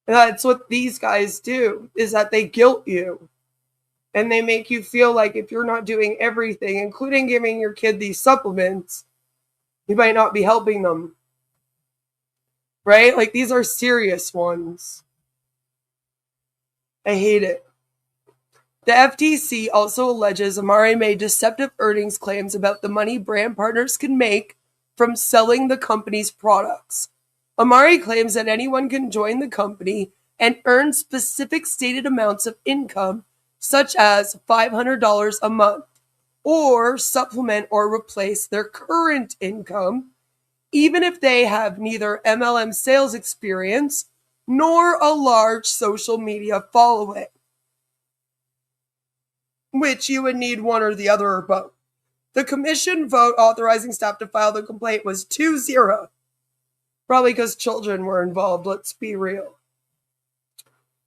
And that's what these guys do, is that they guilt you. And they make you feel like if you're not doing everything, including giving your kid these supplements, you might not be helping them. Right? Like, these are serious ones. I hate it. The FTC also alleges Amare made deceptive earnings claims about the money brand partners can make from selling the company's products. Amare claims that anyone can join the company and earn specific stated amounts of income, such as $500 a month, or supplement or replace their current income, even if they have neither MLM sales experience nor a large social media following, which you would need one or the other or both. The commission vote authorizing staff to file the complaint was 2-0. Probably because children were involved, let's be real.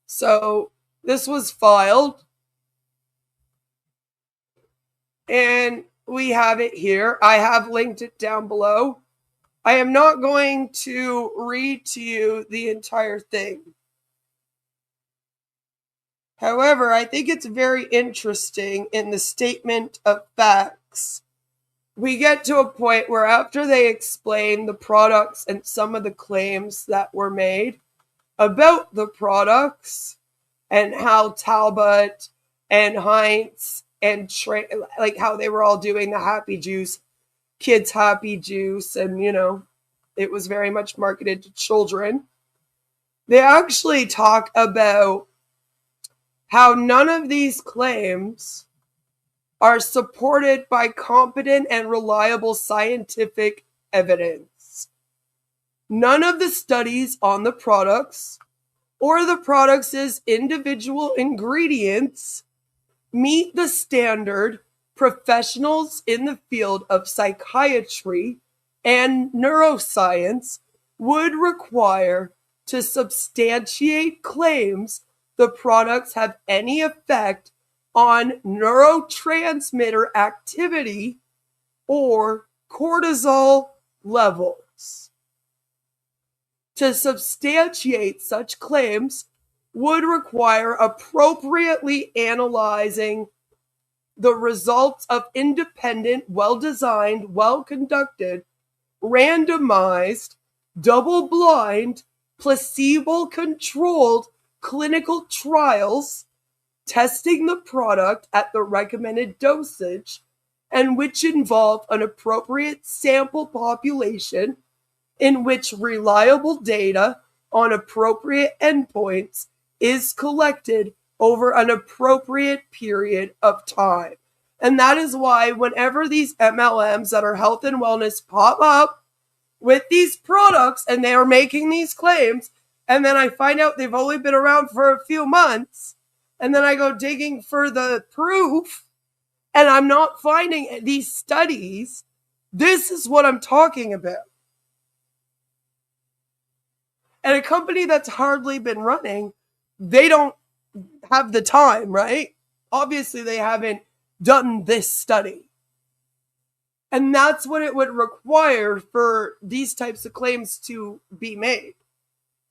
So this was filed. And we have it here. I have linked it down below. I am not going to read to you the entire thing. However, I think it's very interesting in the statement of facts. We get to a point where after they explain the products and some of the claims that were made about the products and how Talbott and Heinz and like how they were all doing the happy juice, kids happy juice, and you know, it was very much marketed to children. They actually talk about how none of these claims are supported by competent and reliable scientific evidence. None of the studies on the products or the products' individual ingredients meet the standard professionals in the field of psychiatry and neuroscience would require to substantiate claims the products have any effect on neurotransmitter activity or cortisol levels. To substantiate such claims would require appropriately analyzing the results of independent, well-designed, well-conducted, randomized, double-blind, placebo-controlled clinical trials testing the product at the recommended dosage and which involve an appropriate sample population in which reliable data on appropriate endpoints is collected over an appropriate period of time. And that is why whenever these MLMs that are health and wellness pop up with these products and they are making these claims, and then I find out they've only been around for a few months, and then I go digging for the proof, and I'm not finding these studies, this is what I'm talking about. And a company that's hardly been running, they don't have the time, right? Obviously, they haven't done this study. And that's what it would require for these types of claims to be made.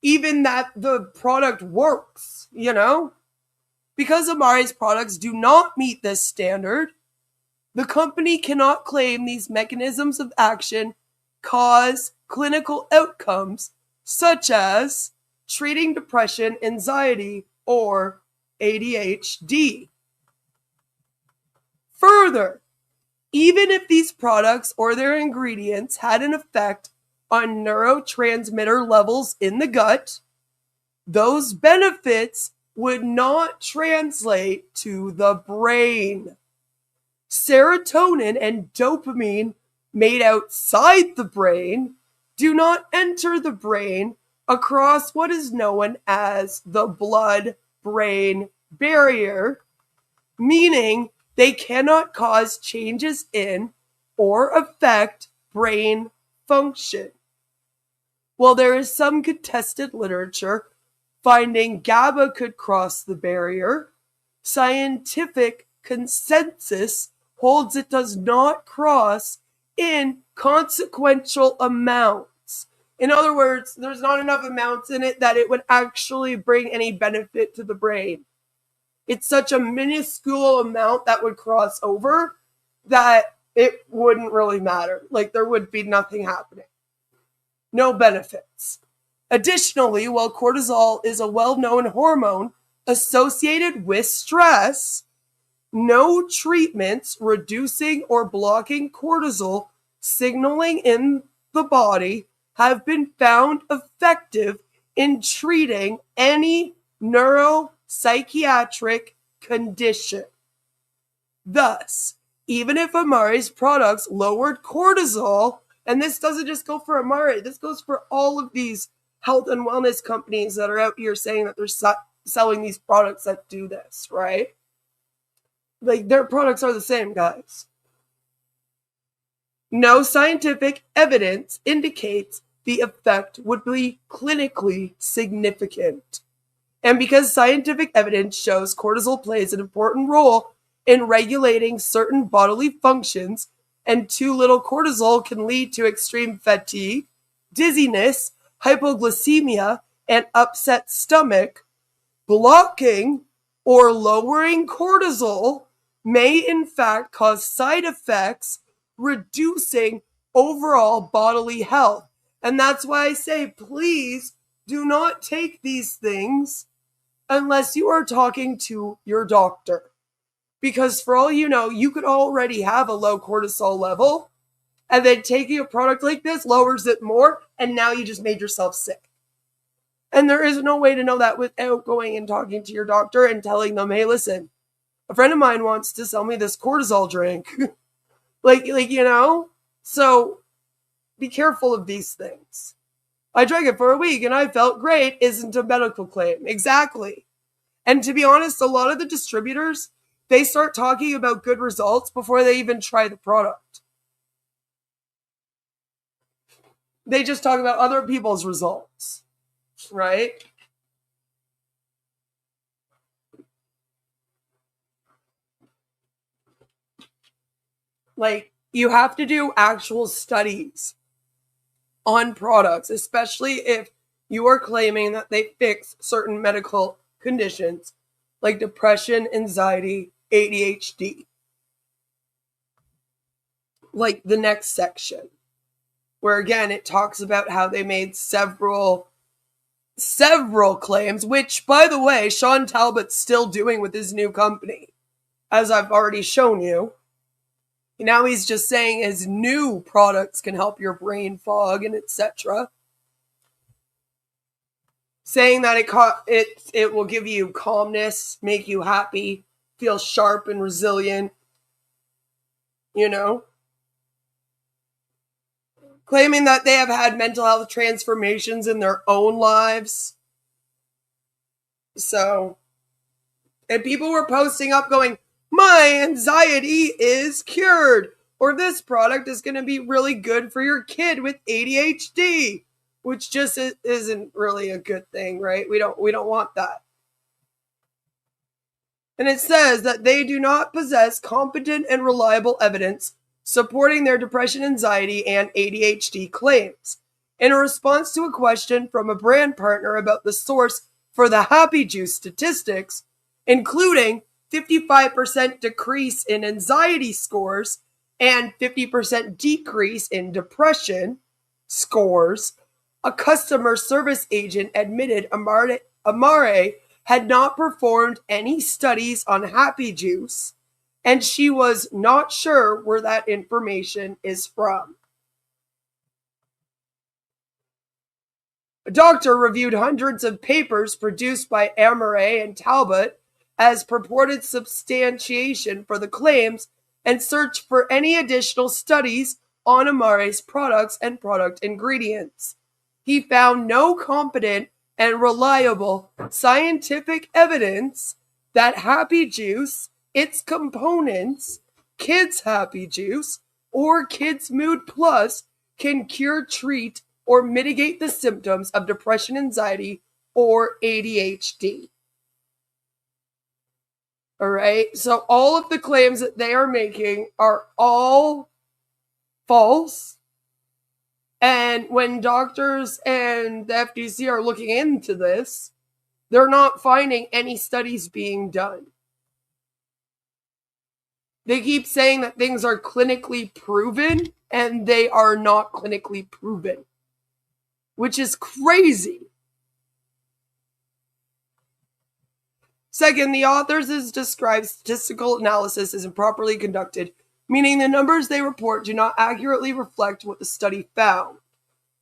Even that the product works, you know? Because Amare's products do not meet this standard, the company cannot claim these mechanisms of action cause clinical outcomes such as treating depression, anxiety, or ADHD. Further, even if these products or their ingredients had an effect on neurotransmitter levels in the gut, those benefits would not translate to the brain. Serotonin and dopamine made outside the brain do not enter the brain across what is known as the blood-brain barrier, meaning they cannot cause changes in or affect brain function. While there is some contested literature finding GABA could cross the barrier, scientific consensus holds it does not cross in consequential amounts. In other words, there's not enough amounts in it that it would actually bring any benefit to the brain. It's such a minuscule amount that would cross over that it wouldn't really matter. Like, there would be nothing happening. No benefits. Additionally, while cortisol is a well-known hormone associated with stress, no treatments reducing or blocking cortisol signaling in the body have been found effective in treating any neuropsychiatric condition. Thus, even if Amare's products lowered cortisol, and this doesn't just go for Amare, this goes for all of these health and wellness companies that are out here saying that they're selling these products that do this, right? Like, their products are the same, guys. No scientific evidence indicates the effect would be clinically significant. And because scientific evidence shows cortisol plays an important role in regulating certain bodily functions, and too little cortisol can lead to extreme fatigue, dizziness, hypoglycemia, and upset stomach, blocking or lowering cortisol may in fact cause side effects, reducing overall bodily health. And that's why I say, please do not take these things unless you are talking to your doctor. Because for all you know, you could already have a low cortisol level, and then taking a product like this lowers it more, and now you just made yourself sick. And there is no way to know that without going and talking to your doctor and telling them, hey, listen, a friend of mine wants to sell me this cortisol drink. like, you know? So be careful of these things. I drank it for a week and I felt great isn't a medical claim. Exactly. And to be honest, a lot of the distributors, they start talking about good results before they even try the product. They just talk about other people's results, right? Like, you have to do actual studies on products, especially if you are claiming that they fix certain medical conditions like depression, anxiety, ADHD. Like the next section, where again it talks about how they made several claims, which, by the way, Shawn Talbott's still doing with his new company, as I've already shown you. Now he's just saying his new products can help your brain fog and etc. Saying that it will give you calmness, make you happy, feel sharp and resilient, you know. Claiming that they have had mental health transformations in their own lives. So, and people were posting up going, my anxiety is cured, or this product is going to be really good for your kid with ADHD, which just isn't really a good thing, right? We don't want that. And it says that they do not possess competent and reliable evidence supporting their depression, anxiety, and ADHD claims. In a response to a question from a brand partner about the source for the Happy Juice statistics, including 55% decrease in anxiety scores and 50% decrease in depression scores, a customer service agent admitted Amare had not performed any studies on Happy Juice, and she was not sure where that information is from. A doctor reviewed hundreds of papers produced by Amare and Talbott as purported substantiation for the claims and searched for any additional studies on Amare's products and product ingredients. He found no competent and reliable scientific evidence that Happy Juice, its components, Kids Happy Juice, or Kids Mood Plus can cure, treat, or mitigate the symptoms of depression, anxiety, or ADHD. All right, so all of the claims that they are making are all false. And when doctors and the FTC are looking into this, they're not finding any studies being done. They keep saying that things are clinically proven, and they are not clinically proven, which is crazy. Second, the authors describe statistical analysis as improperly conducted, meaning the numbers they report do not accurately reflect what the study found.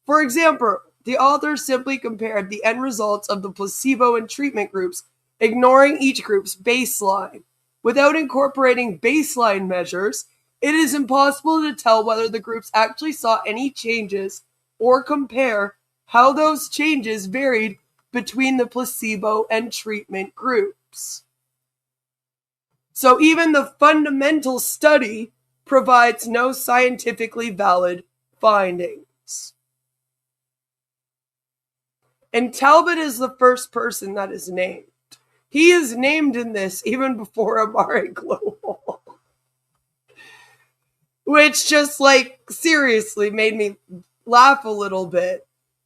For example, the authors simply compared the end results of the placebo and treatment groups, ignoring each group's baseline. Without incorporating baseline measures, it is impossible to tell whether the groups actually saw any changes or compare how those changes varied between the placebo and treatment groups. So even the fundamental study provides no scientifically valid findings. And Talbott is the first person that is named. He is named in this even before Amare Global. Which just seriously made me laugh a little bit.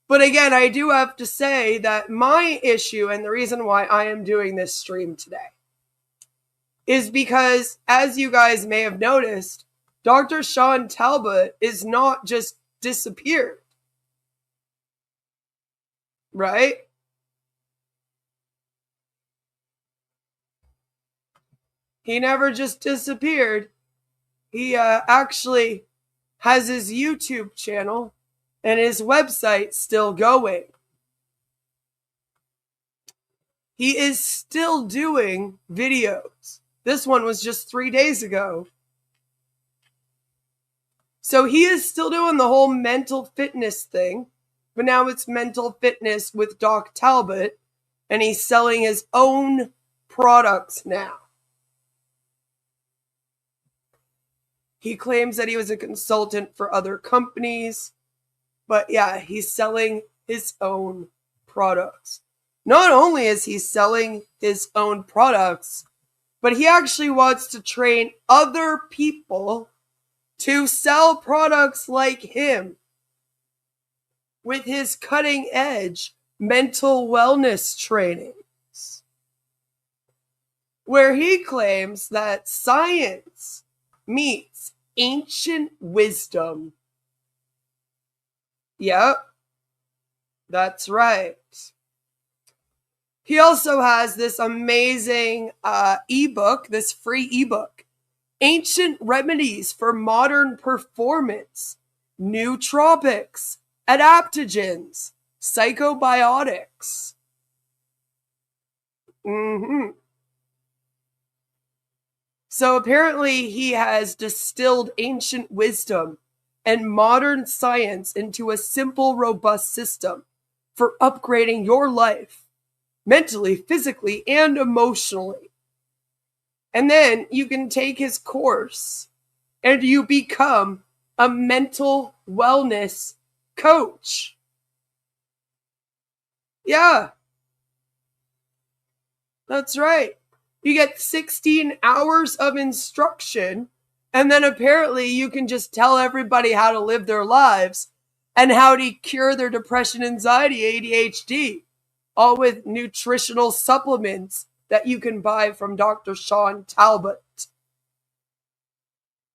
But again, I do have to say that my issue and the reason why I am doing this stream today is because, as you guys may have noticed, Dr. Shawn Talbott is not just disappeared. Right? He never just disappeared. He actually has his YouTube channel and his website still going. He is still doing videos. This one was just 3 days ago. So he is still doing the whole mental fitness thing, but now it's mental fitness with Doc Talbott, and he's selling his own products now. He claims that he was a consultant for other companies, but yeah, he's selling his own products. Not only is he selling his own products, but he actually wants to train other people to sell products like him with his cutting edge mental wellness trainings, where he claims that science meets ancient wisdom. Yep, that's right. He also has this amazing ebook, this free ebook, Ancient Remedies for Modern Performance, Nootropics, Adaptogens, Psychobiotics. So apparently he has distilled ancient wisdom and modern science into a simple, robust system for upgrading your life, mentally, physically, and emotionally. And then you can take his course and you become a mental wellness coach. Yeah. That's right. You get 16 hours of instruction, and then apparently you can just tell everybody how to live their lives and how to cure their depression, anxiety, ADHD, all with nutritional supplements that you can buy from Dr. Shawn Talbott.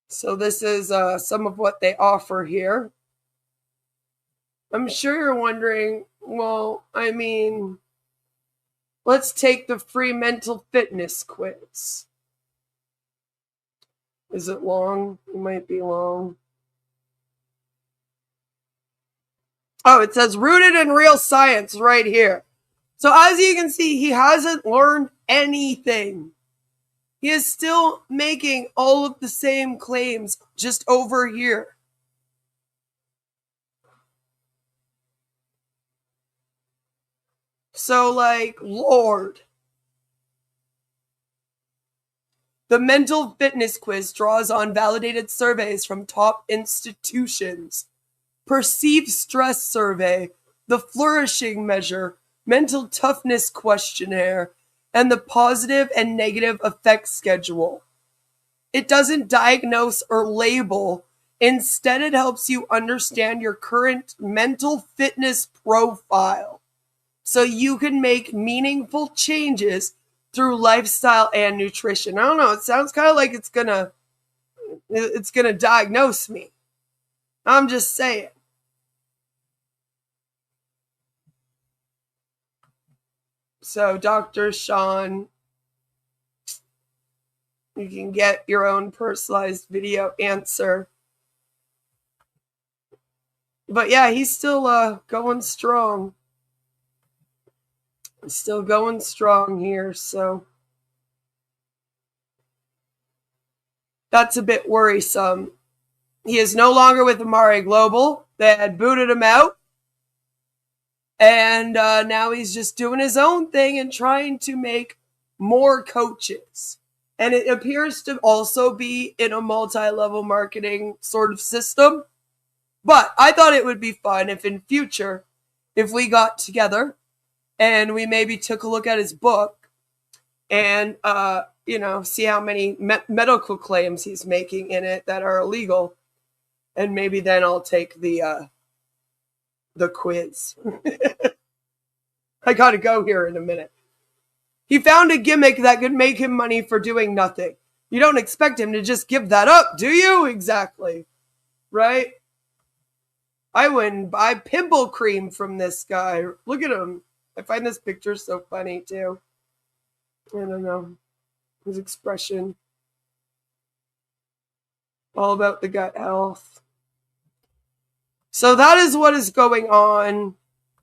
So this is some of what they offer here. I'm sure you're wondering, well, I mean, let's take the free mental fitness quiz. Is it long? It might be long. Oh, it says rooted in real science right here. So as you can see, he hasn't learned anything. He is still making all of the same claims just over here. So, like, Lord. The mental fitness quiz draws on validated surveys from top institutions. Perceived stress survey, the flourishing measure, mental toughness questionnaire, and the positive and negative effect schedule. It doesn't diagnose or label. Instead, it helps you understand your current mental fitness profile so you can make meaningful changes through lifestyle and nutrition. I don't know, it sounds kind of like it's gonna diagnose me. I'm just saying. So, Dr. Shawn, you can get your own personalized video answer. But yeah, he's still going strong. Still going strong here, so that's a bit worrisome. He is no longer with Amare Global. They had booted him out. And now he's just doing his own thing and trying to make more coaches. And it appears to also be in a multi-level marketing sort of system. But I thought it would be fun if in future, if we got together and we maybe took a look at his book and, see how many medical claims he's making in it that are illegal. And maybe then I'll take the quiz. I gotta go here in a minute. He found a gimmick that could make him money for doing nothing. You don't expect him to just give that up, do you? Exactly. Right? I wouldn't buy pimple cream from this guy. Look at him. I find this picture so funny too. I don't know. His expression. All about the gut health. So that is what is going on.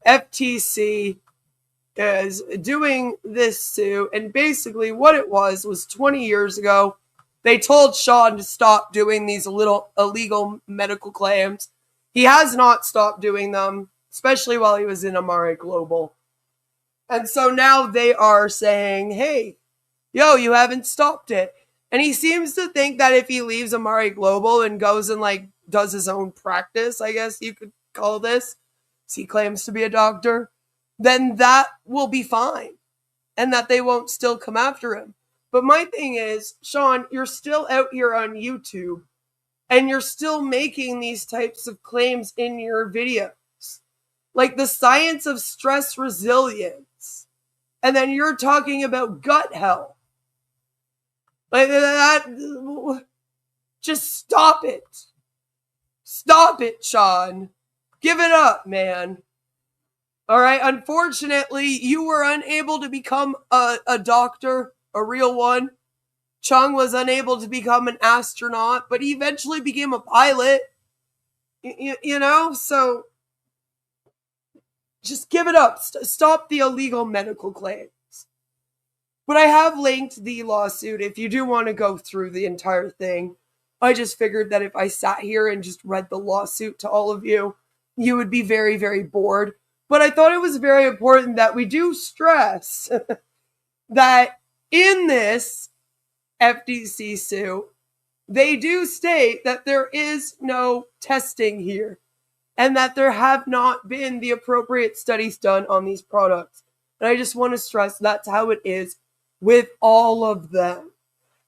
FTC is doing this suit. And basically what it was 20 years ago, they told Shawn to stop doing these little illegal medical claims. He has not stopped doing them, especially while he was in Amare Global. And so now they are saying, hey, yo, you haven't stopped it. And he seems to think that if he leaves Amare Global and goes and does his own practice, I guess you could call this, as he claims to be a doctor, then that will be fine. And that they won't still come after him. But my thing is, Shawn, you're still out here on YouTube. And you're still making these types of claims in your videos. Like the science of stress resilience. And then you're talking about gut health. Like that. Just stop it. Stop it, Shawn. Give it up, man. All right. Unfortunately, you were unable to become a doctor, a real one. Chung was unable to become an astronaut, but he eventually became a pilot. So just give it up. Stop the illegal medical claims. But I have linked the lawsuit if you do want to go through the entire thing. I just figured that if I sat here and just read the lawsuit to all of you, you would be very, very bored. But I thought it was very important that we do stress that in this FTC suit, they do state that there is no testing here and that there have not been the appropriate studies done on these products. And I just want to stress that's how it is with all of them.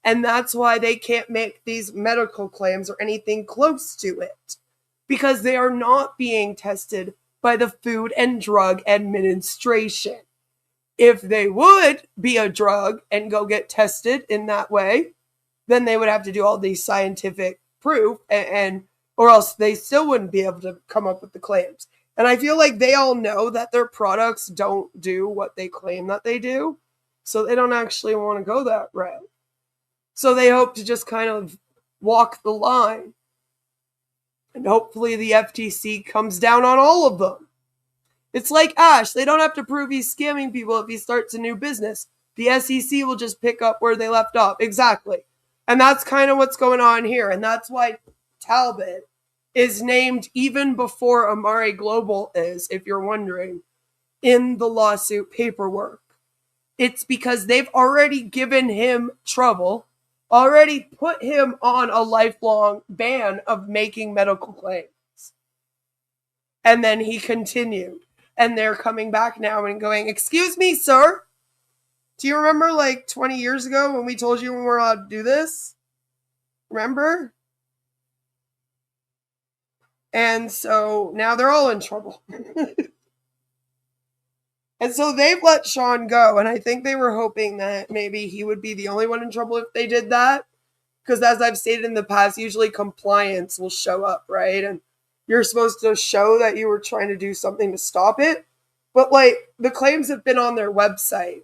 And that's why they can't make these medical claims or anything close to it, because they are not being tested by the Food and Drug Administration. If they would be a drug and go get tested in that way, then they would have to do all these scientific proof or else they still wouldn't be able to come up with the claims. And I feel like they all know that their products don't do what they claim that they do. So they don't actually want to go that route. So they hope to just kind of walk the line. And hopefully the FTC comes down on all of them. It's like Ash. They don't have to prove he's scamming people if he starts a new business. The SEC will just pick up where they left off. Exactly. And that's kind of what's going on here. And that's why Talbott is named even before Amare Global is, if you're wondering, in the lawsuit paperwork. It's because they've already given him trouble, already put him on a lifelong ban of making medical claims. And then he continued. And they're coming back now and going, excuse me, sir. Do you remember like 20 years ago when we told you we weren't allowed to do this? Remember? And so now they're all in trouble. And so they've let Shawn go. And I think they were hoping that maybe he would be the only one in trouble if they did that. Because as I've stated in the past, usually compliance will show up, right? And you're supposed to show that you were trying to do something to stop it. But like the claims have been on their website.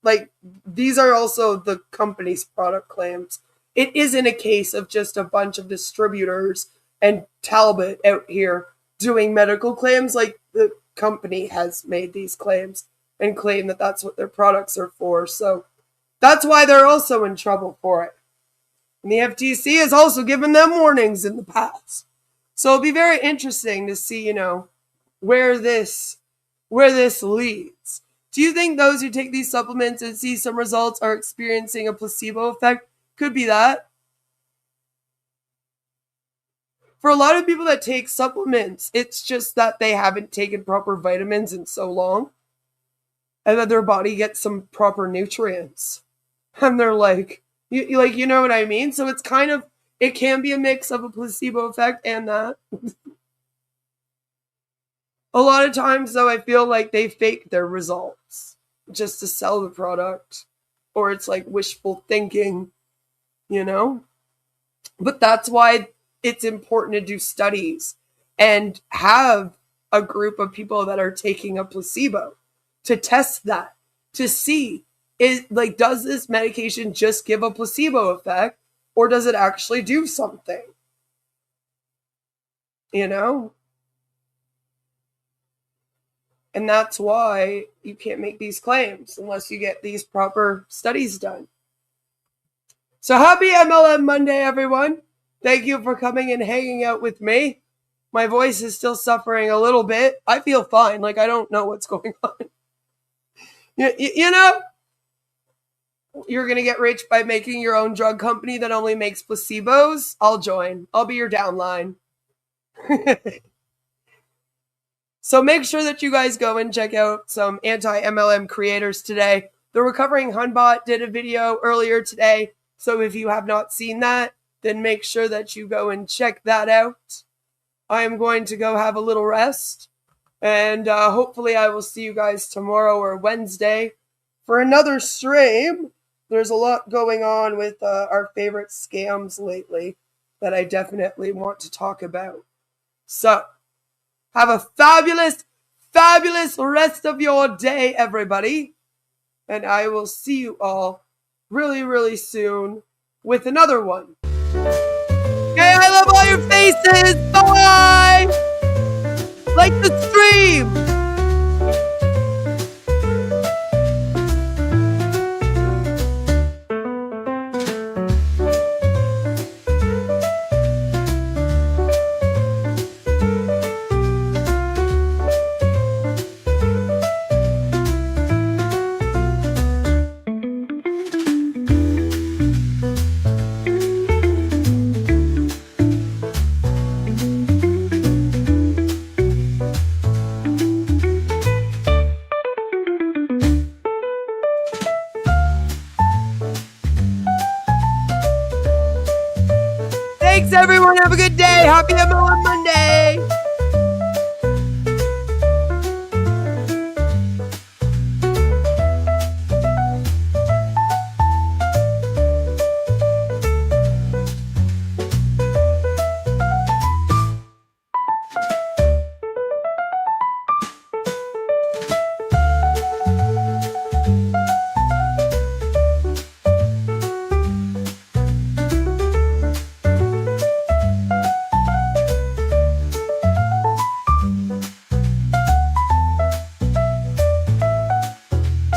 Like these are also the company's product claims. It isn't a case of just a bunch of distributors and Talbot out here doing medical claims. Like the company has made these claims and claim that that's what their products are for. So that's why they're also in trouble for it. And the FTC has also given them warnings in the past. So it'll be very interesting to see, where this leads. Do you think those who take these supplements and see some results are experiencing a placebo effect? Could be that. For a lot of people that take supplements, it's just that they haven't taken proper vitamins in so long. And that their body gets some proper nutrients. And they're like, you know what I mean? So it's kind of, it can be a mix of a placebo effect and that. A lot of times, though, I feel like they fake their results just to sell the product. Or it's like wishful thinking, But that's why it's important to do studies and have a group of people that are taking a placebo to test that, to see, does this medication just give a placebo effect or does it actually do something? And that's why you can't make these claims unless you get these proper studies done. So happy MLM Monday, everyone. Thank you for coming and hanging out with me. My voice is still suffering a little bit. I feel fine. I don't know what's going on. You're going to get rich by making your own drug company that only makes placebos. I'll join. I'll be your downline. So make sure that you guys go and check out some anti-MLM creators today. The Recovering Hunbot did a video earlier today. So if you have not seen that, then make sure that you go and check that out. I am going to go have a little rest. And hopefully I will see you guys tomorrow or Wednesday for another stream. There's a lot going on with our favorite scams lately that I definitely want to talk about. So, have a fabulous, fabulous rest of your day, everybody. And I will see you all really, really soon with another one. Okay, I love all your faces. Bye! Like the stream! Thanks, everyone. Have a good day. Happy MLM Monday.